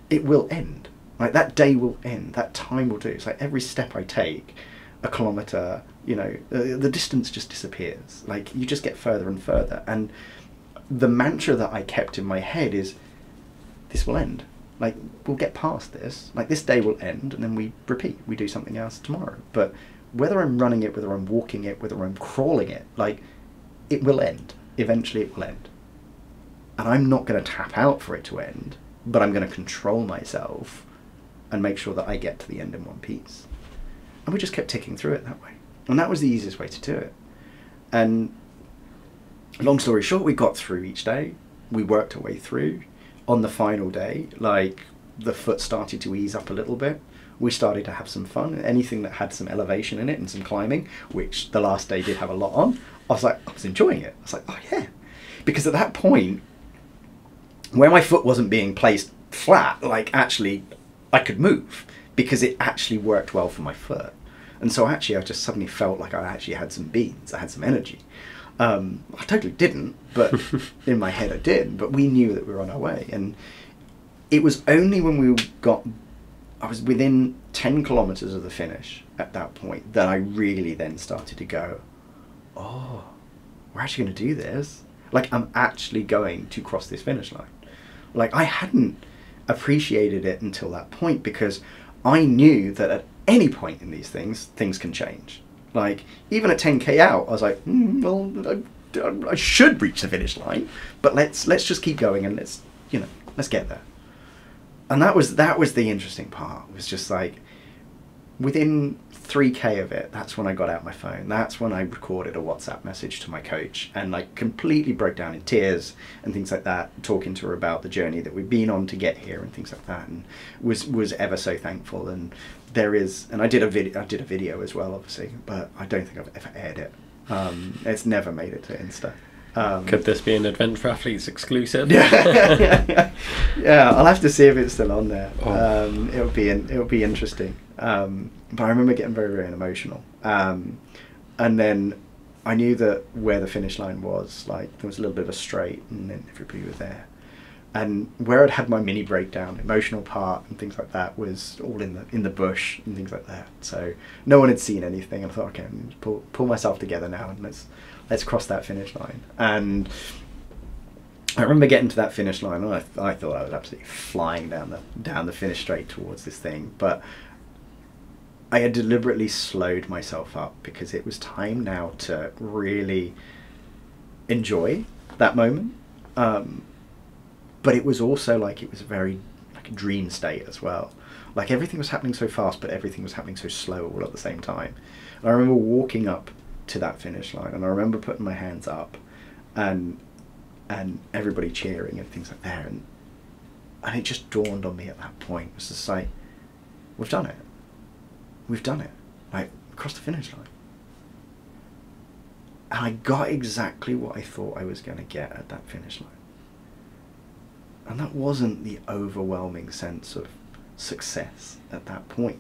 it will end. Like, that day will end, that time will do. It's like every step I take, a kilometre, the distance just disappears. Like, you just get further and further. And the mantra that I kept in my head is, this will end. Like, we'll get past this. Like, this day will end, and then we repeat. We do something else tomorrow. But whether I'm running it, whether I'm walking it, whether I'm crawling it, like, it will end. Eventually it will end. And I'm not going to tap out for it to end, but I'm going to control myself and make sure that I get to the end in one piece. And we just kept ticking through it that way. And that was the easiest way to do it. And long story short, we got through each day. We worked our way through. On the final day, like, the foot started to ease up a little bit. We started to have some fun. Anything that had some elevation in it and some climbing, which the last day did have a lot on, I was enjoying it. I was like, oh yeah. Because at that point, where my foot wasn't being placed flat, like actually I could move because it actually worked well for my foot. And so actually I just suddenly felt like I actually had some beans, I had some energy. I totally didn't, but in my head I did. But we knew that we were on our way. And it was only when I was within 10 kilometers of the finish at that point that I really then started to go, oh, we're actually going to do this. Like, I'm actually going to cross this finish line. Like, I hadn't appreciated it until that point, because I knew that at any point in these things can change. Like, even at 10k out, I was like, well, I should reach the finish line, but let's just keep going and let's get there. And that was the interesting part. It was just like, within 3k of it, that's when I got out my phone. That's when I recorded a WhatsApp message to my coach and like completely broke down in tears and things like that, talking to her about the journey that we've been on to get here and things like that, and was ever so thankful. And I did a video as well, obviously, but I don't think I've ever aired it. It's never made it to Insta. Could this be an Adventure Athletes exclusive? Yeah, I'll have to see if it's still on there. Oh. It'll be interesting. But I remember getting very, very emotional. And then I knew that where the finish line was, like, there was a little bit of a straight, and then everybody was there. And where I'd had my mini breakdown, emotional part and things like that, was all in the bush and things like that. So no one had seen anything, and I thought, okay, I'm gonna pull myself together now, and let's cross that finish line. And I remember getting to that finish line, and I thought I was absolutely flying down the finish straight towards this thing. But I had deliberately slowed myself up because it was time now to really enjoy that moment. But it was also like, it was very like a dream state as well. Like, everything was happening so fast, but everything was happening so slow all at the same time. And I remember walking up to that finish line, and I remember putting my hands up and everybody cheering and things like that. And it just dawned on me at that point. It was just like, we've done it. We've done it. Like, across the finish line. And I got exactly what I thought I was going to get at that finish line. And that wasn't the overwhelming sense of success at that point.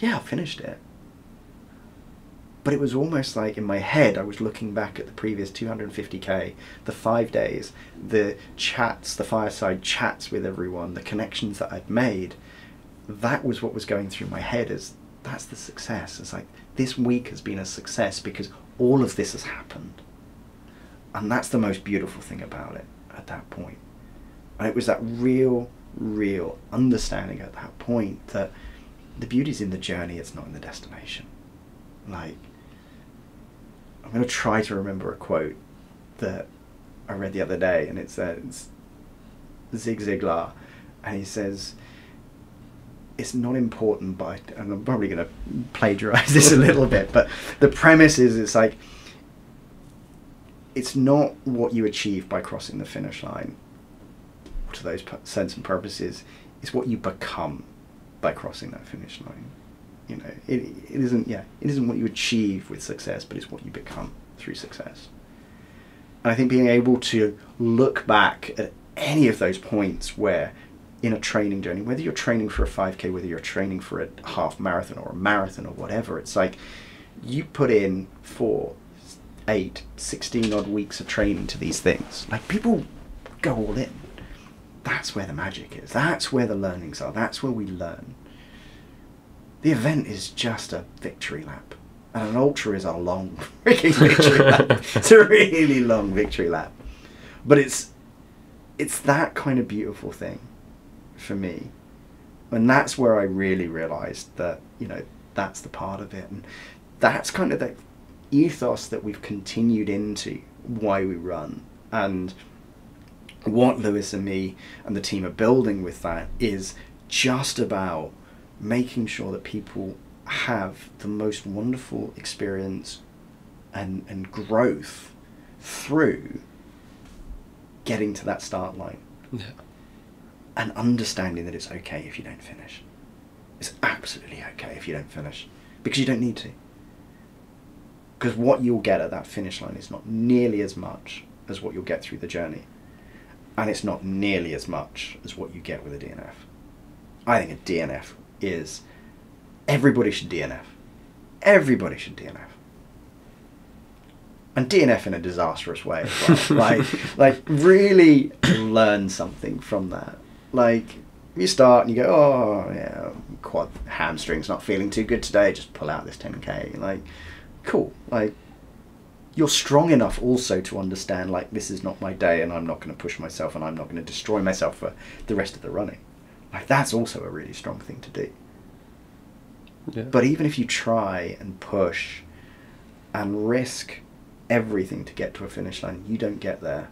Yeah, I finished it. But it was almost like, in my head, I was looking back at the previous 250k, the 5 days, the chats, the fireside chats with everyone, the connections that I'd made. That was what was going through my head, as that's the success. It's like, this week has been a success because all of this has happened. And that's the most beautiful thing about it at that point. And it was that real understanding at that point that the beauty's in the journey, it's not in the destination. Like, I'm going to try to remember a quote that I read the other day, and it's Zig Ziglar, and he says, it's not important and I'm probably going to plagiarize this a little bit, but the premise is, it's like, it's not what you achieve by crossing the finish line, to those sense and purposes, it's what you become by crossing that finish line. You know, it isn't what you achieve with success, but it's what you become through success. And I think being able to look back at any of those points where, in a training journey, whether you're training for a 5k, whether you're training for a half marathon or a marathon or whatever, it's like, you put in 4, 8, 16 odd weeks of training to these things. Like, people go all in. That's where the magic is. That's where the learnings are. That's where we learn. The event is just a victory lap. And an ultra is a long freaking victory lap. It's a really long victory lap. But it's that kind of beautiful thing for me. And that's where I really realized that, you know, that's the part of it. And that's kind of the ethos that we've continued into why we run. And what Lewis and me and the team are building with that is just about making sure that people have the most wonderful experience and growth through getting to that start line. Yeah. And understanding that it's okay if you don't finish. It's absolutely okay if you don't finish, because you don't need to. Because what you'll get at that finish line is not nearly as much as what you'll get through the journey. And it's not nearly as much as what you get with a DNF. I think a DNF is... Everybody should DNF. Everybody should DNF. And DNF in a disastrous way as well. like really learn something from that. Like, you start and you go, oh, yeah, quad hamstring's not feeling too good today, just pull out this 10K. Like, cool. Like, you're strong enough also to understand, like, this is not my day and I'm not going to push myself and I'm not going to destroy myself for the rest of the running. Like, that's also a really strong thing to do. Yeah. But even if you try and push and risk everything to get to a finish line, you don't get there.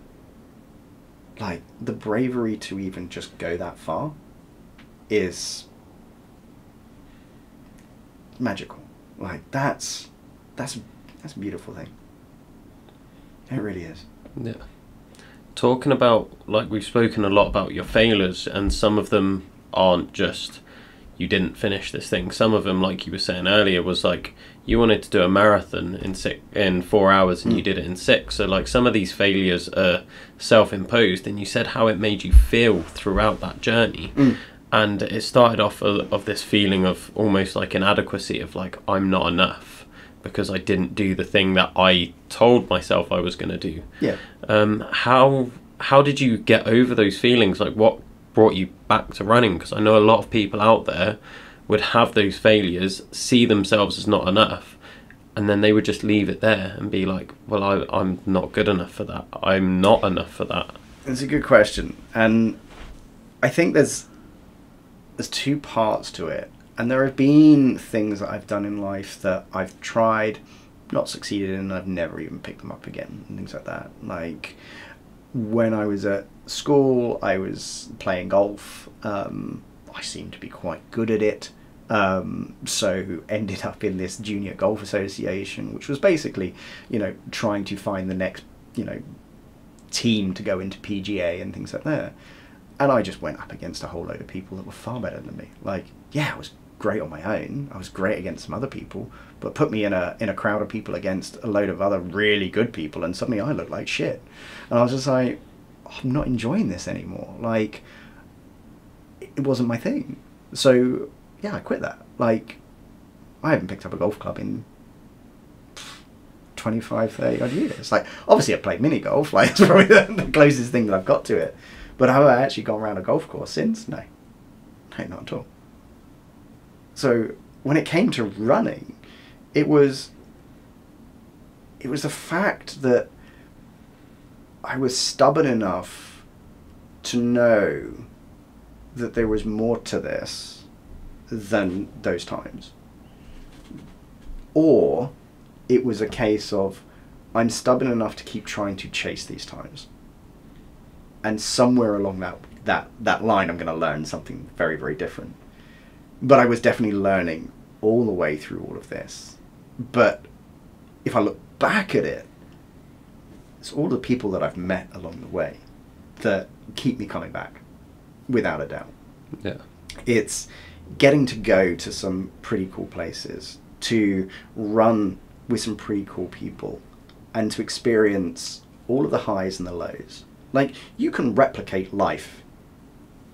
Like, the bravery to even just go that far is magical. Like, that's a beautiful thing. It really is. Yeah. Talking about, like, we've spoken a lot about your failures, and some of them aren't just you didn't finish this thing. Some of them, like you were saying earlier, was like you wanted to do a marathon in 4 hours and you did it in 6. So like some of these failures are self-imposed, and you said how it made you feel throughout that journey. And it started off of this feeling of almost like inadequacy, of like, I'm not enough because I didn't do the thing that I told myself I was going to do. Yeah. How did you get over those feelings? Like, what brought you back to running? Because I know a lot of people out there would have those failures, see themselves as not enough, and then they would just leave it there and be like, well, I'm not good enough for that. I'm not enough for that. It's a good question. And I think there's 2 parts to it. And there have been things that I've done in life that I've tried, not succeeded in, and I've never even picked them up again, and things like that. Like, when I was at school, I was playing golf. I seemed to be quite good at it. So ended up in this junior golf association, which was basically, trying to find the next, team to go into PGA and things like that. And I just went up against a whole load of people that were far better than me. Like, yeah, I was great on my own. I was great against some other people, but put me in a crowd of people against a load of other really good people, and suddenly I looked like shit. And I was just like, I'm not enjoying this anymore. Like, it wasn't my thing. So yeah, I quit that. Like, I haven't picked up a golf club in 25, 30 odd years. Like, obviously I played mini golf. Like, it's probably the closest thing that I've got to it. But have I actually gone around a golf course since? No, not at all. So when it came to running, it was the fact that I was stubborn enough to know that there was more to this than those times. Or it was a case of, I'm stubborn enough to keep trying to chase these times. And somewhere along that line, I'm going to learn something very, very different. But I was definitely learning all the way through all of this. But if I look back at it, it's all the people that I've met along the way that keep me coming back, without a doubt. Yeah. It's getting to go to some pretty cool places, to run with some pretty cool people, and to experience all of the highs and the lows. Like, you can replicate life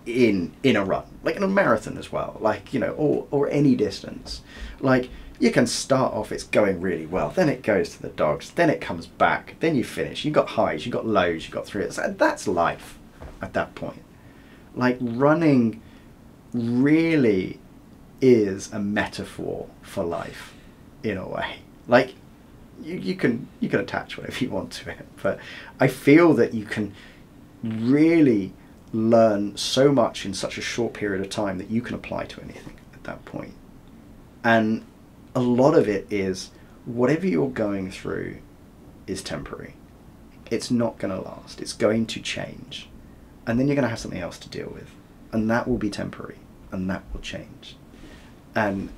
in a run, like in a marathon as well, like, or any distance. Like, you can start off, it's going really well, then it goes to the dogs, then it comes back, then you finish, you've got highs, you've got lows, you've got through it. That's life at that point. Like, running really is a metaphor for life in a way. Like, you can attach whatever you want to it, but I feel that you can really learn so much in such a short period of time that you can apply to anything at that point. And a lot of it is, whatever you're going through is temporary. It's not going to last. It's going to change. And then you're going to have something else to deal with. And that will be temporary. And that will change. And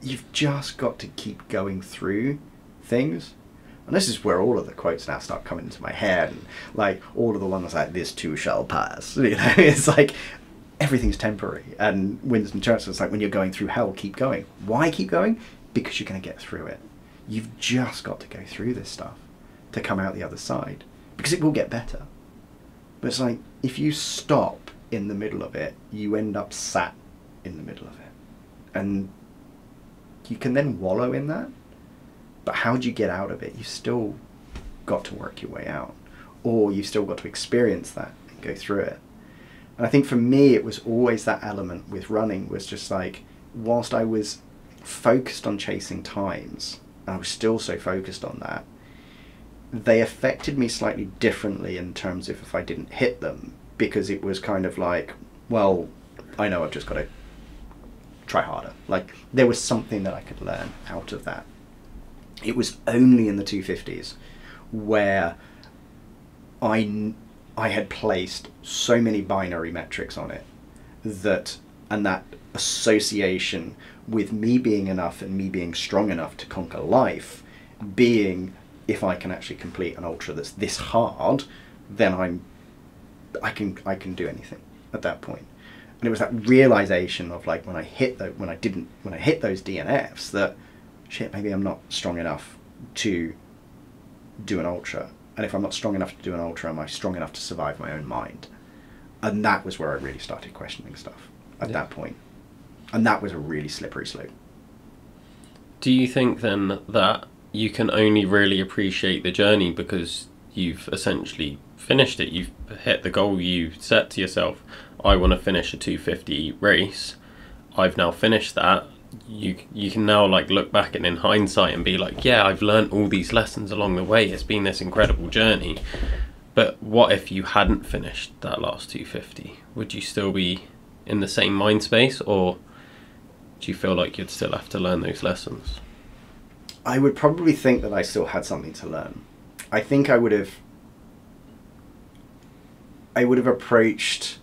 you've just got to keep going through things. And this is where all of the quotes now start coming into my head. And like, all of the ones like, this too shall pass. It's like, everything's temporary. And Winston Churchill's like, when you're going through hell, keep going. Why keep going? Because you're going to get through it. You've just got to go through this stuff to come out the other side. Because it will get better. But it's like, if you stop in the middle of it, you end up sat in the middle of it. And you can then wallow in that. But how do you get out of it? You've still got to work your way out. Or you've still got to experience that and go through it. And I think for me, it was always that element with running, was just like, whilst I was focused on chasing times, and I was still so focused on that, they affected me slightly differently in terms of if I didn't hit them, because it was kind of like, well, I know I've just got to try harder. Like, there was something that I could learn out of that. It was only in the 250s where I had placed so many binary metrics on it, that, and that association with me being enough and me being strong enough to conquer life being, if I can actually complete an ultra that's this hard, then I can do anything at that point. And it was that realization of like, when I hit those DNFs, that shit, maybe I'm not strong enough to do an ultra. And if I'm not strong enough to do an ultra, am I strong enough to survive my own mind? And that was where I really started questioning stuff at that point. And that was a really slippery slope. Do you think then that you can only really appreciate the journey because you've essentially finished it? You've hit the goal you set to yourself. I want to finish a 250 race. I've now finished that. You can now like look back and in hindsight and be like, yeah, I've learned all these lessons along the way. It's been this incredible journey. But what if you hadn't finished that last 250? Would you still be in the same mind space, or do you feel like you'd still have to learn those lessons? I would probably think that I still had something to learn. I think I would have approached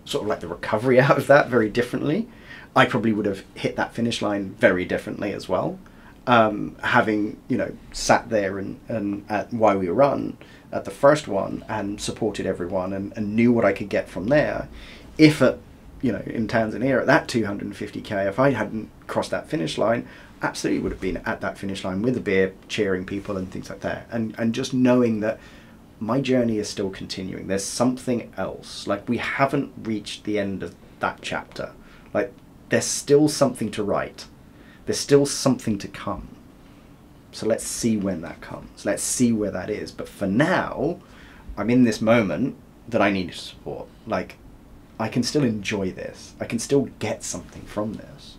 sort of like the recovery out of that very differently. I probably would have hit that finish line very differently as well. Having, sat there and at Why We Run at the first one and supported everyone and knew what I could get from there. If in Tanzania at that 250k, if I hadn't crossed that finish line, absolutely would have been at that finish line with a beer, cheering people and things like that. And just knowing that my journey is still continuing. There's something else. Like, we haven't reached the end of that chapter. Like, there's still something to write. There's still something to come. So let's see when that comes. Let's see where that is. But for now, I'm in this moment that I need support. Like, I can still enjoy this. I can still get something from this.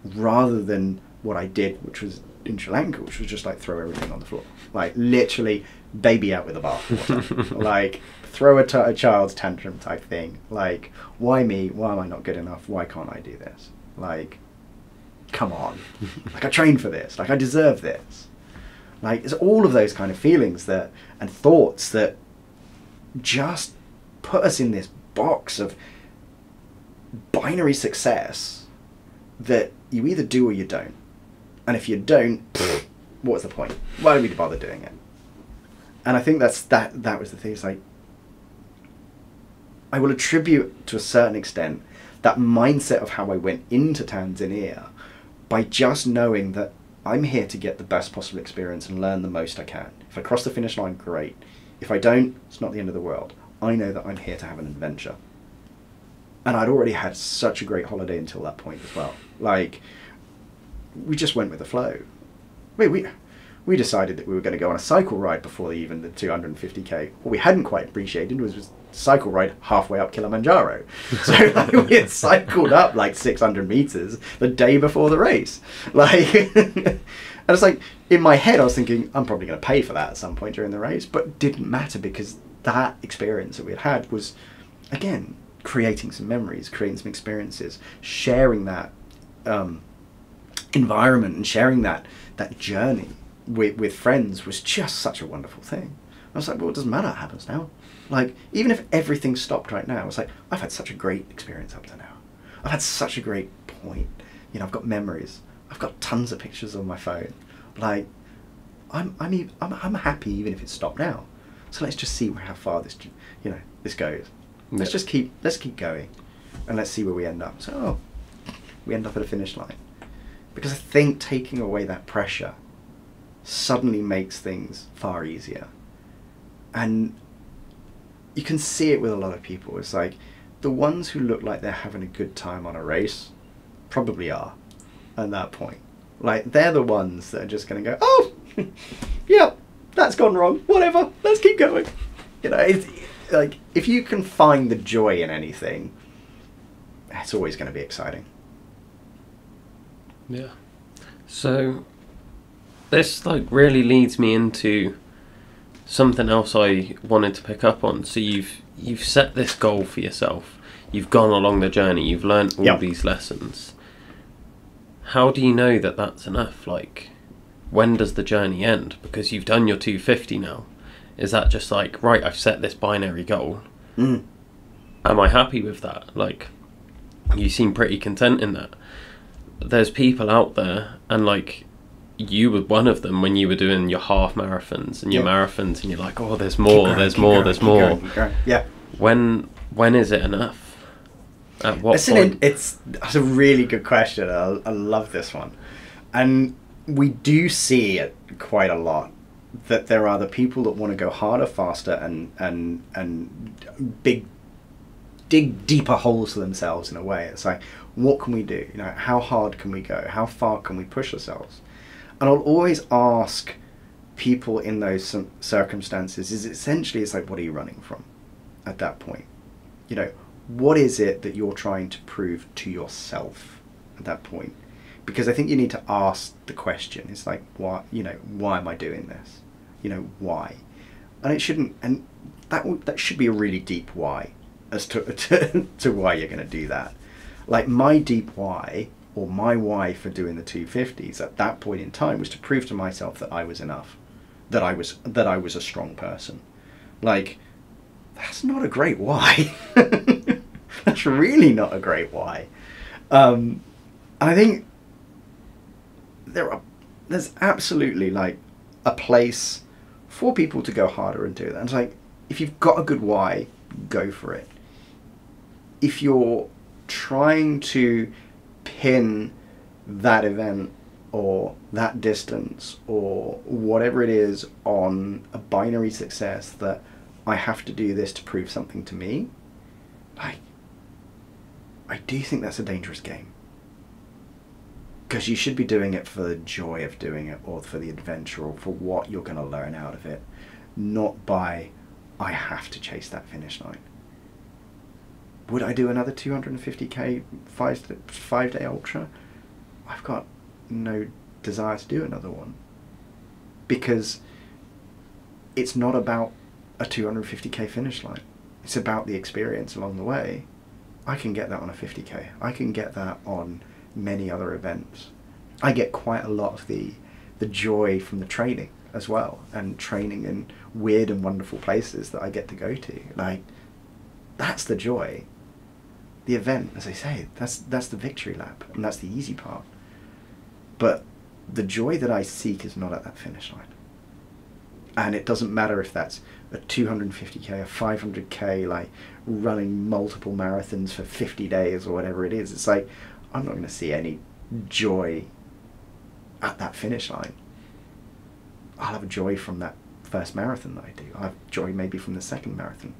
Rather than what I did, which was in Sri Lanka, which was just like throw everything on the floor. Like, literally baby out with the bathwater. Like, throw a child's tantrum type thing. Like, why me? Why am I not good enough? Why can't I do this? Like, come on. Like, I trained for this. Like, I deserve this. Like, it's all of those kind of feelings that and thoughts that just put us in this box of binary success that you either do or you don't. And if you don't, what's the point? Why do we bother doing it? And I think that was the thing. It's like, I will attribute to a certain extent that mindset of how I went into Tanzania by just knowing that I'm here to get the best possible experience and learn the most I can. If I cross the finish line, great. If I don't, it's not the end of the world. I know that I'm here to have an adventure. And I'd already had such a great holiday until that point as well. Like, we just went with the flow. We decided that we were going to go on a cycle ride before even the 250k. What we hadn't quite appreciated was a cycle ride halfway up Kilimanjaro. So like, we had cycled up like 600 meters the day before the race. Like, and it's like, in my head, I was thinking, I'm probably going to pay for that at some point during the race, but it didn't matter because that experience that we had was, again, creating some memories, creating some experiences, sharing that environment and sharing that journey with friends was just such a wonderful thing. I was like, well, it doesn't matter what happens now. Like, even if everything stopped right now, it's like, I've had such a great experience up to now. I've had such a great point. I've got memories. I've got tons of pictures on my phone. Like, I'm happy even if it stopped now. So let's just see how far this goes. Let's keep going, and let's see where we end up. So, we end up at a finish line, because I think taking away that pressure suddenly makes things far easier. And you can see it with a lot of people. It's like the ones who look like they're having a good time on a race probably are at that point. Like, they're the ones that are just going to go, oh, yeah, that's gone wrong. Whatever, let's keep going. You know, it's like, if you can find the joy in anything, it's always going to be exciting. Yeah. So this like really leads me into something else I wanted to pick up on. So you've set this goal for yourself. You've gone along the journey. You've learnt all these lessons. How do you know that that's enough? Like, when does the journey end? Because you've done your 250 now. Is that just like, right, I've set this binary goal. Am I happy with that? Like, you seem pretty content in that. There's people out there, and like, you were one of them when you were doing your half marathons and your marathons, and you're like, oh, there's more, there's more. Keep going. Yeah. When is it enough? At what point? That's a really good question. I love this one. And we do see it quite a lot, that there are the people that want to go harder, faster, and dig deeper holes for themselves in a way. It's like, what can we do? You know, how hard can we go? How far can we push ourselves? And I'll always ask people in those circumstances, it's like, what are you running from at that point? You know, what is it that you're trying to prove to yourself at that point? Because I think you need to ask the question. It's like, why am I doing this? You know, why? And it shouldn't, and that should be a really deep why as to why you're going to do that. Like, my deep why, or my why for doing the 250s at that point in time, was to prove to myself that I was enough, that I was a strong person. Like, that's not a great why. That's really not a great why. I think there's absolutely like a place for people to go harder and do that. And it's like, if you've got a good why, go for it. If you're trying to pin that event or that distance or whatever it is on a binary success, that I have to do this to prove something to me, like, I do think that's a dangerous game. Because you should be doing it for the joy of doing it, or for the adventure, or for what you're going to learn out of it, not by, I have to chase that finish line. Would I do another 250k 5-day ultra? I've got no desire to do another one. Because it's not about a 250k finish line. It's about the experience along the way. I can get that on a 50k. I can get that on many other events. I get quite a lot of the joy from the training as well, and training in weird and wonderful places that I get to go to. Like, that's the joy. The event, as I say, that's the victory lap, and that's the easy part. But the joy that I seek is not at that finish line. And it doesn't matter if that's a 250k, a 500k, like running multiple marathons for 50 days or whatever it is. It's like, I'm not going to see any joy at that finish line. I'll have a joy from that first marathon that I do. I'll have joy maybe from the second marathon.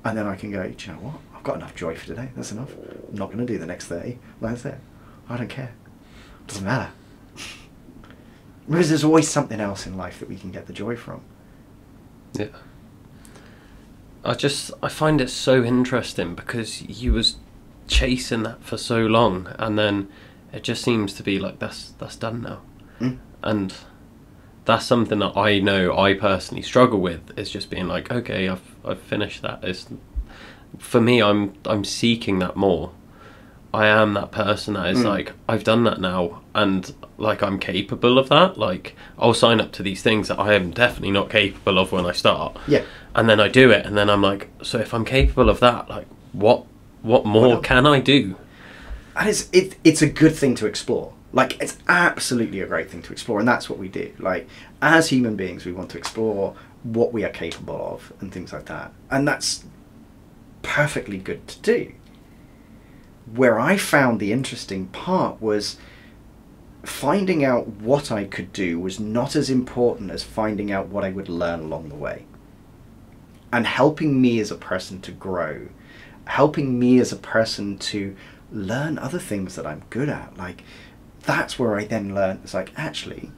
And then I can go, do you know what? I've got enough joy for today. That's enough. I'm not going to do the next 30. That's it. I don't care. Doesn't matter. Because there's always something else in life that we can get the joy from. Yeah. I find it so interesting, because you was chasing that for so long, and then it just seems to be like, that's done now. And that's something that I know I personally struggle with, is just being like, okay, I've finished that. For me, I'm seeking that more. I am that person that is like, I've done that now, and like, I'm capable of that. Like, I'll sign up to these things that I am definitely not capable of when I start. Yeah. And then I do it, and then I'm like, so if I'm capable of that, like, what more can I do? And it's a good thing to explore. Like, it's absolutely a great thing to explore, and that's what we do. Like, as human beings, we want to explore what we are capable of and things like that. And that's perfectly good to do. Where I found the interesting part was finding out what I could do was not as important as finding out what I would learn along the way. and helping me as a person to grow, helping me as a person to learn other things that I'm good at. Like, that's where I then learned, it's like, actually,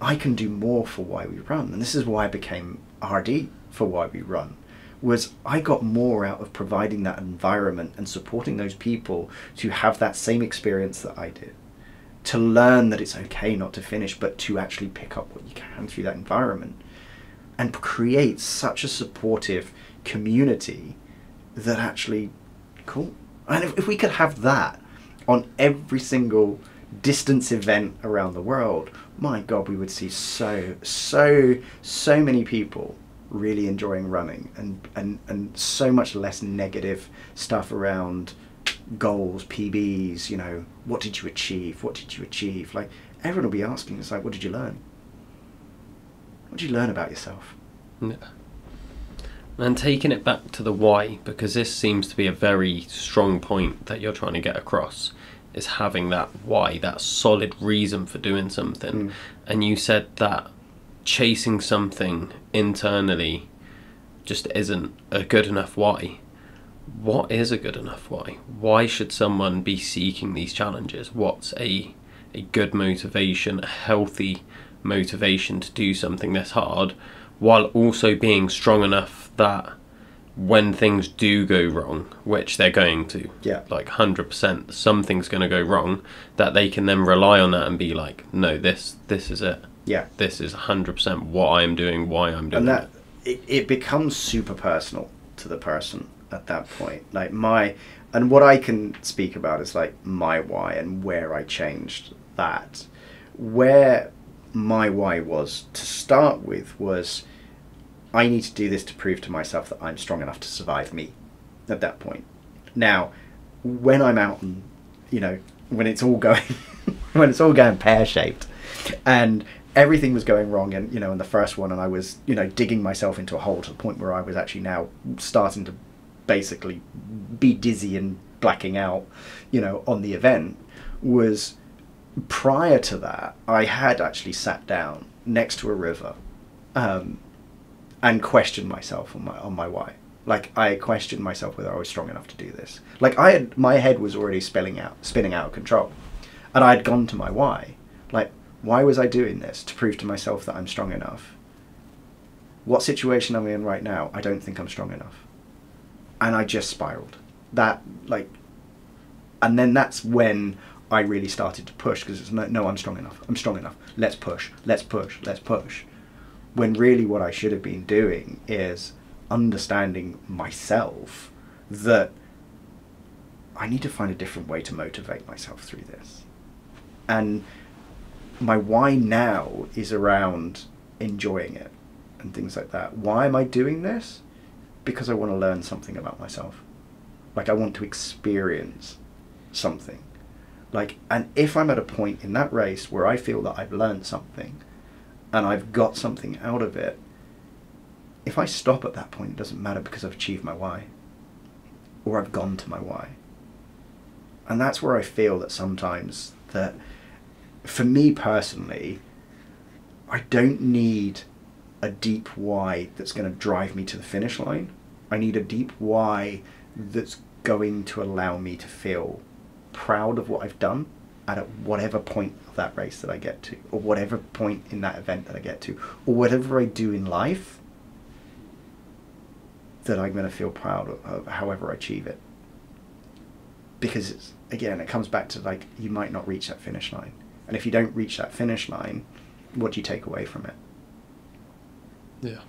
I can do more for Why We Run. And this is why I became RD for Why We Run, was I got more out of providing that environment and supporting those people to have that same experience that I did, to learn that it's okay not to finish, but to actually pick up what you can through that environment and create such a supportive community that actually, cool. And if we could have that on every single distance event around the world, my God, we would see so many people really enjoying running, and so much less negative stuff around goals, PBs, you know, what did you achieve? What did you achieve? Like, everyone will be asking, it's like, what did you learn? What did you learn about yourself? Yeah. And taking it back to the why, because this seems to be a very strong point that you're trying to get across, is having that why, that solid reason for doing something. And you said that chasing something internally just isn't a good enough why. What is a good enough why? Why should someone be seeking these challenges? What's a good motivation, a healthy motivation to do something this hard, while also being strong enough that when things do go wrong, which they're going to, like 100%, something's going to go wrong, that they can then rely on that and be like, no, this is it. Yeah. This is 100% what I'm doing, why I'm doing it. And it becomes super personal to the person at that point. Like and what I can speak about is like my why and where I changed that. Where my why was to start with was, I need to do this to prove to myself that I'm strong enough to survive me at that point. Now, when I'm out and, you know, when it's all going pear-shaped and everything was going wrong, and, you know, in the first one, and I was, you know, digging myself into a hole to the point where I was actually now starting to basically be dizzy and blacking out, you know, on the event, was prior to that, I had actually sat down next to a river, and questioned myself on my why. Like, I questioned myself whether I was strong enough to do this. Like, my head was already spinning out of control, and I had gone to my why. Like, why was I doing this? To prove to myself that I'm strong enough. What situation am I in right now? I don't think I'm strong enough. And I just spiraled. And then that's when I really started to push, because it's no, I'm strong enough. I'm strong enough. Let's push. Let's push. Let's push. When really what I should have been doing is understanding myself that I need to find a different way to motivate myself through this. And my why now is around enjoying it and things like that. Why am I doing this? Because I want to learn something about myself. Like, I want to experience something. Like, and if I'm at a point in that race where I feel that I've learned something and I've got something out of it, if I stop at that point, it doesn't matter, because I've achieved my why, or I've gone to my why. And that's where I feel that sometimes that, for me personally, I don't need a deep why that's going to drive me to the finish line. I need a deep why that's going to allow me to feel proud of what I've done at whatever point of that race that I get to, or whatever point in that event that I get to, or whatever I do in life, that I'm going to feel proud of however I achieve it. Because it's, again, it comes back to, like, you might not reach that finish line. And if you don't reach that finish line, what do you take away from it? Yeah.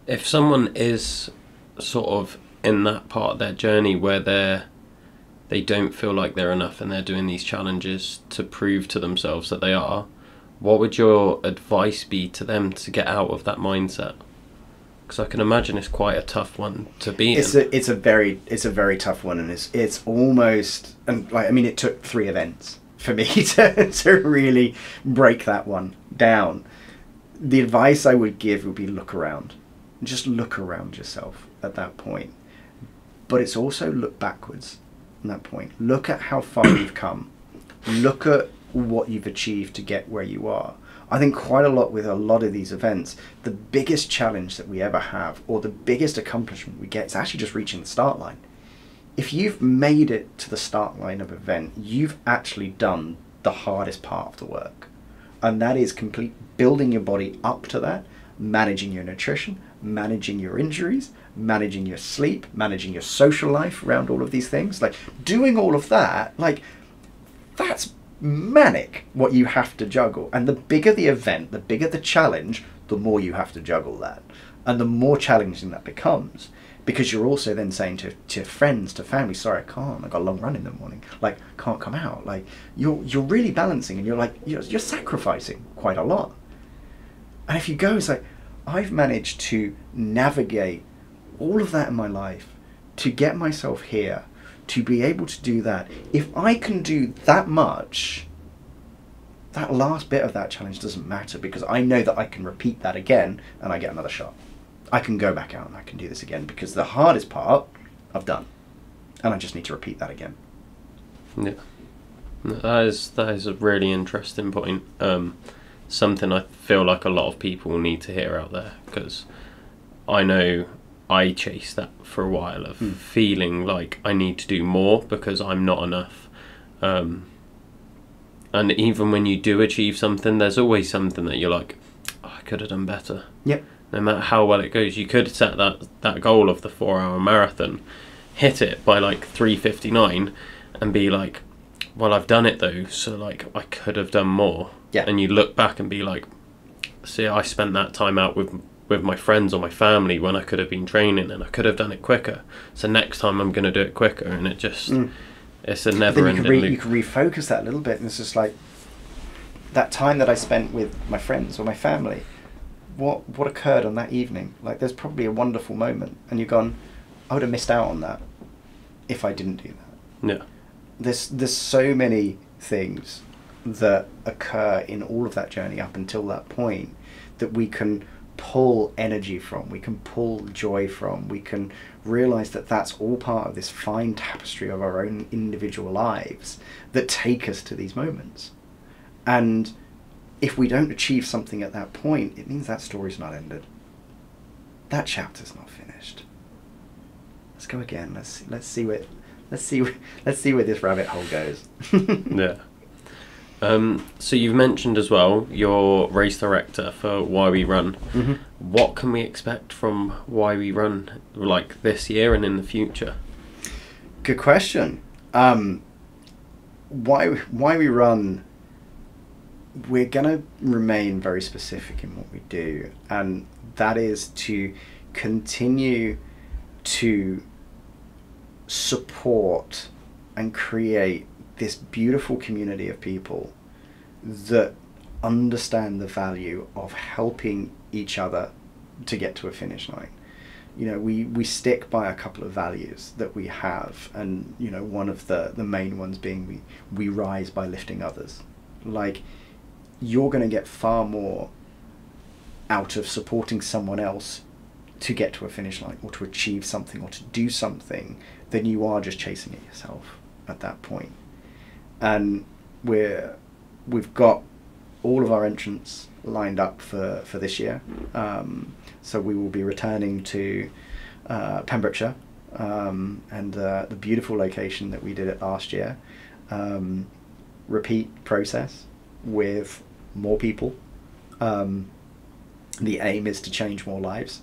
If someone is sort of in that part of their journey where they don't feel like they're enough and they're doing these challenges to prove to themselves that they are, what would your advice be to them to get out of that mindset? Because I can imagine it's quite a tough one to be in. It's a very tough one, and it's almost, and like, I mean, it took 3 events for me to really break that one down. The advice I would give would be look around. Just look around yourself at that point. But it's also look backwards at that point. Look at how far you've come. Look at what you've achieved to get where you are. I think quite a lot with a lot of these events, the biggest challenge that we ever have, or the biggest accomplishment we get, is actually just reaching the start line. If you've made it to the start line of an event, you've actually done the hardest part of the work. And that is complete building your body up to that, managing your nutrition, managing your injuries, managing your sleep, managing your social life around all of these things. Like, doing all of that, like, that's manic what you have to juggle. And the bigger the event, the bigger the challenge, the more you have to juggle that. And the more challenging that becomes. Because you're also then saying to friends, to family, sorry, I can't, I've got a long run in the morning, like, can't come out. Like, you're really balancing, and you're sacrificing quite a lot. And if you go, it's like, I've managed to navigate all of that in my life to get myself here, to be able to do that. If I can do that much, that last bit of that challenge doesn't matter, because I know that I can repeat that again and I get another shot. I can go back out and I can do this again, because the hardest part I've done, and I just need to repeat that again. Yeah, that is a really interesting point. Something I feel like a lot of people need to hear out there, because I know I chased that for a while of feeling like I need to do more because I'm not enough. And even when you do achieve something, there's always something that you're like, oh, I could have done better. Yep. No matter how well it goes, you could set that goal of the 4-hour marathon, hit it by like 3:59, and be like, well, I've done it though, so like I could have done more. Yeah. And you look back and be like, see, I spent that time out with my friends or my family when I could have been training, and I could have done it quicker. So next time I'm going to do it quicker, and it just it's a never-ending loop. You can refocus that a little bit, and it's just like that time that I spent with my friends or my family. What occurred on that evening? Like, there's probably a wonderful moment, and you've gone, I would have missed out on that if I didn't do that. Yeah. There's so many things that occur in all of that journey up until that point that we can pull energy from, we can pull joy from, we can realize that that's all part of this fine tapestry of our own individual lives that take us to these moments. And if we don't achieve something at that point, it means that story's not ended. That chapter's not finished. Let's go again. Let's see where this rabbit hole goes. Yeah. So you've mentioned as well you're race director for Why We Run. Mm-hmm. What can we expect from Why We Run, like this year and in the future? Good question. Why We Run, we're going to remain very specific in what we do, and that is to continue to support and create this beautiful community of people that understand the value of helping each other to get to a finish line. You know, we stick by a couple of values that we have, and you know, one of the main ones being we rise by lifting others. Like, you're going to get far more out of supporting someone else to get to a finish line or to achieve something or to do something than you are just chasing it yourself at that point. And we've got all of our entrants lined up for this year. So we will be returning to Pembrokeshire and the beautiful location that we did it last year. Repeat process with more people. The aim is to change more lives,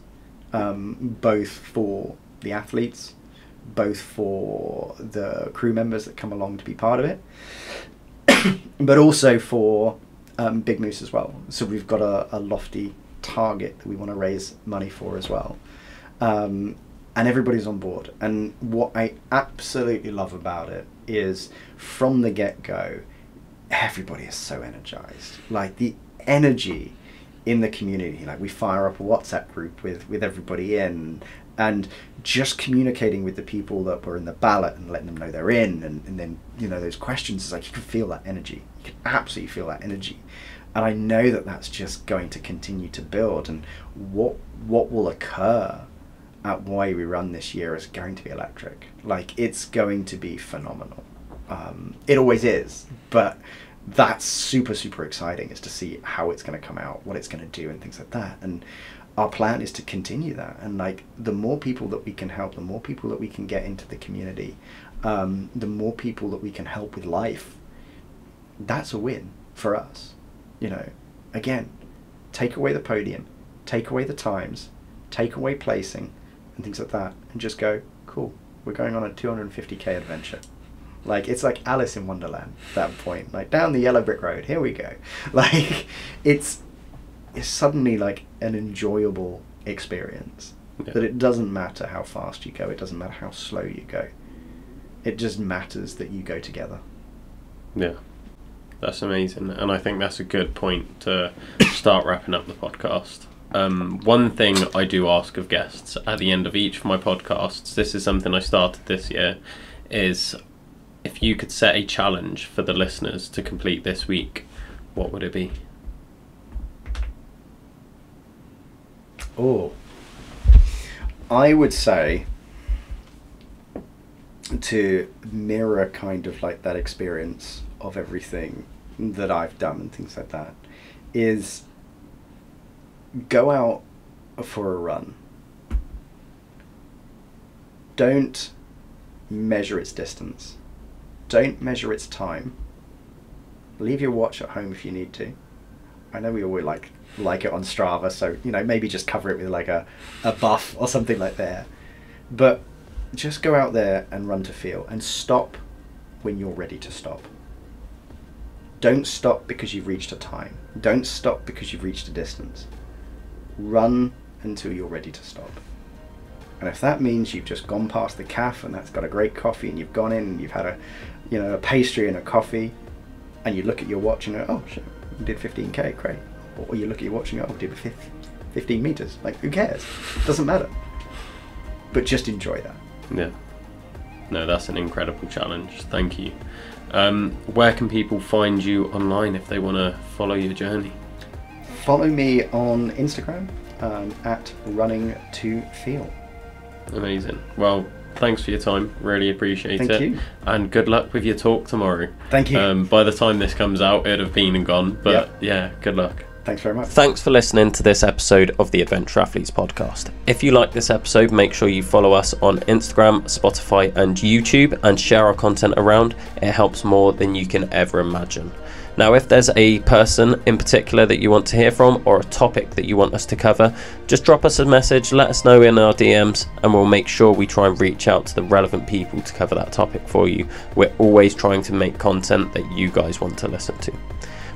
both for the athletes, both for the crew members that come along to be part of it, but also for BigMoose as well. So we've got a lofty target that we want to raise money for as well. And everybody's on board. And what I absolutely love about it is, from the get-go, everybody is so energized. Like, the energy in the community, like, we fire up a WhatsApp group with everybody in, and just communicating with the people that were in the ballot and letting them know they're in, and then, you know, those questions, is like, you can feel that energy. You can absolutely feel that energy. And I know that that's just going to continue to build, and what will occur at Why We Run this year is going to be electric. Like, it's going to be phenomenal. It always is, but that's super, super exciting, is to see how it's going to come out, what it's going to do and things like that. And our plan is to continue that. And like, the more people that we can help, the more people that we can get into the community, the more people that we can help with life, that's a win for us. You know, again, take away the podium, take away the times, take away placing and things like that, and just go, cool, we're going on a 250k adventure. Like, it's like Alice in Wonderland at that point, like down the yellow brick road, here we go. Like, it's suddenly like an enjoyable experience. Yeah. That it doesn't matter how fast you go, it doesn't matter how slow you go, it just matters that you go together. Yeah, that's amazing, and I think that's a good point to start wrapping up the podcast. One thing I do ask of guests at the end of each of my podcasts, this is something I started this year, is if you could set a challenge for the listeners to complete this week, what would it be? Oh, I would say to mirror kind of like that experience of everything that I've done and things like that, is go out for a run. Don't measure its distance. Don't measure its time. Leave your watch at home if you need to. I know we always like it on Strava, so, you know, maybe just cover it with like a buff or something like that. But just go out there and run to feel, and stop when you're ready to stop. Don't stop because you've reached a time. Don't stop because you've reached a distance. Run until you're ready to stop. And if that means you've just gone past the cafe and that's got a great coffee, and you've gone in and you've had a pastry and a coffee, and you look at your watch and go, oh shit, you did 15k, great. Or you look at your watch and go, oh, did 15 meters. Like, who cares? Doesn't matter. But just enjoy that. Yeah. No, that's an incredible challenge. Thank you. Where can people find you online if they want to follow your journey? Follow me on Instagram at running2feel. Amazing. Well, thanks for your time. Really appreciate it. Thank you. And good luck with your talk tomorrow. Thank you. By the time this comes out, it'd have been and gone. But yeah, good luck. Thanks very much. Thanks for listening to this episode of the Adventure Athletes podcast. If you like this episode, make sure you follow us on Instagram, Spotify and YouTube, and share our content around. It helps more than you can ever imagine. Now, if there's a person in particular that you want to hear from, or a topic that you want us to cover, just drop us a message, let us know in our DMs, and we'll make sure we try and reach out to the relevant people to cover that topic for you. We're always trying to make content that you guys want to listen to.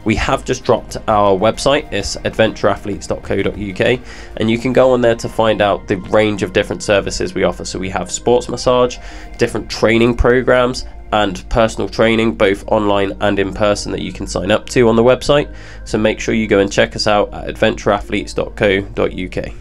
We have just dropped our website. It's adventureathletes.co.uk, and you can go on there to find out the range of different services we offer. So we have sports massage, different training programs, and personal training, both online and in person, that you can sign up to on the website. So make sure you go and check us out at adventureathletes.co.uk.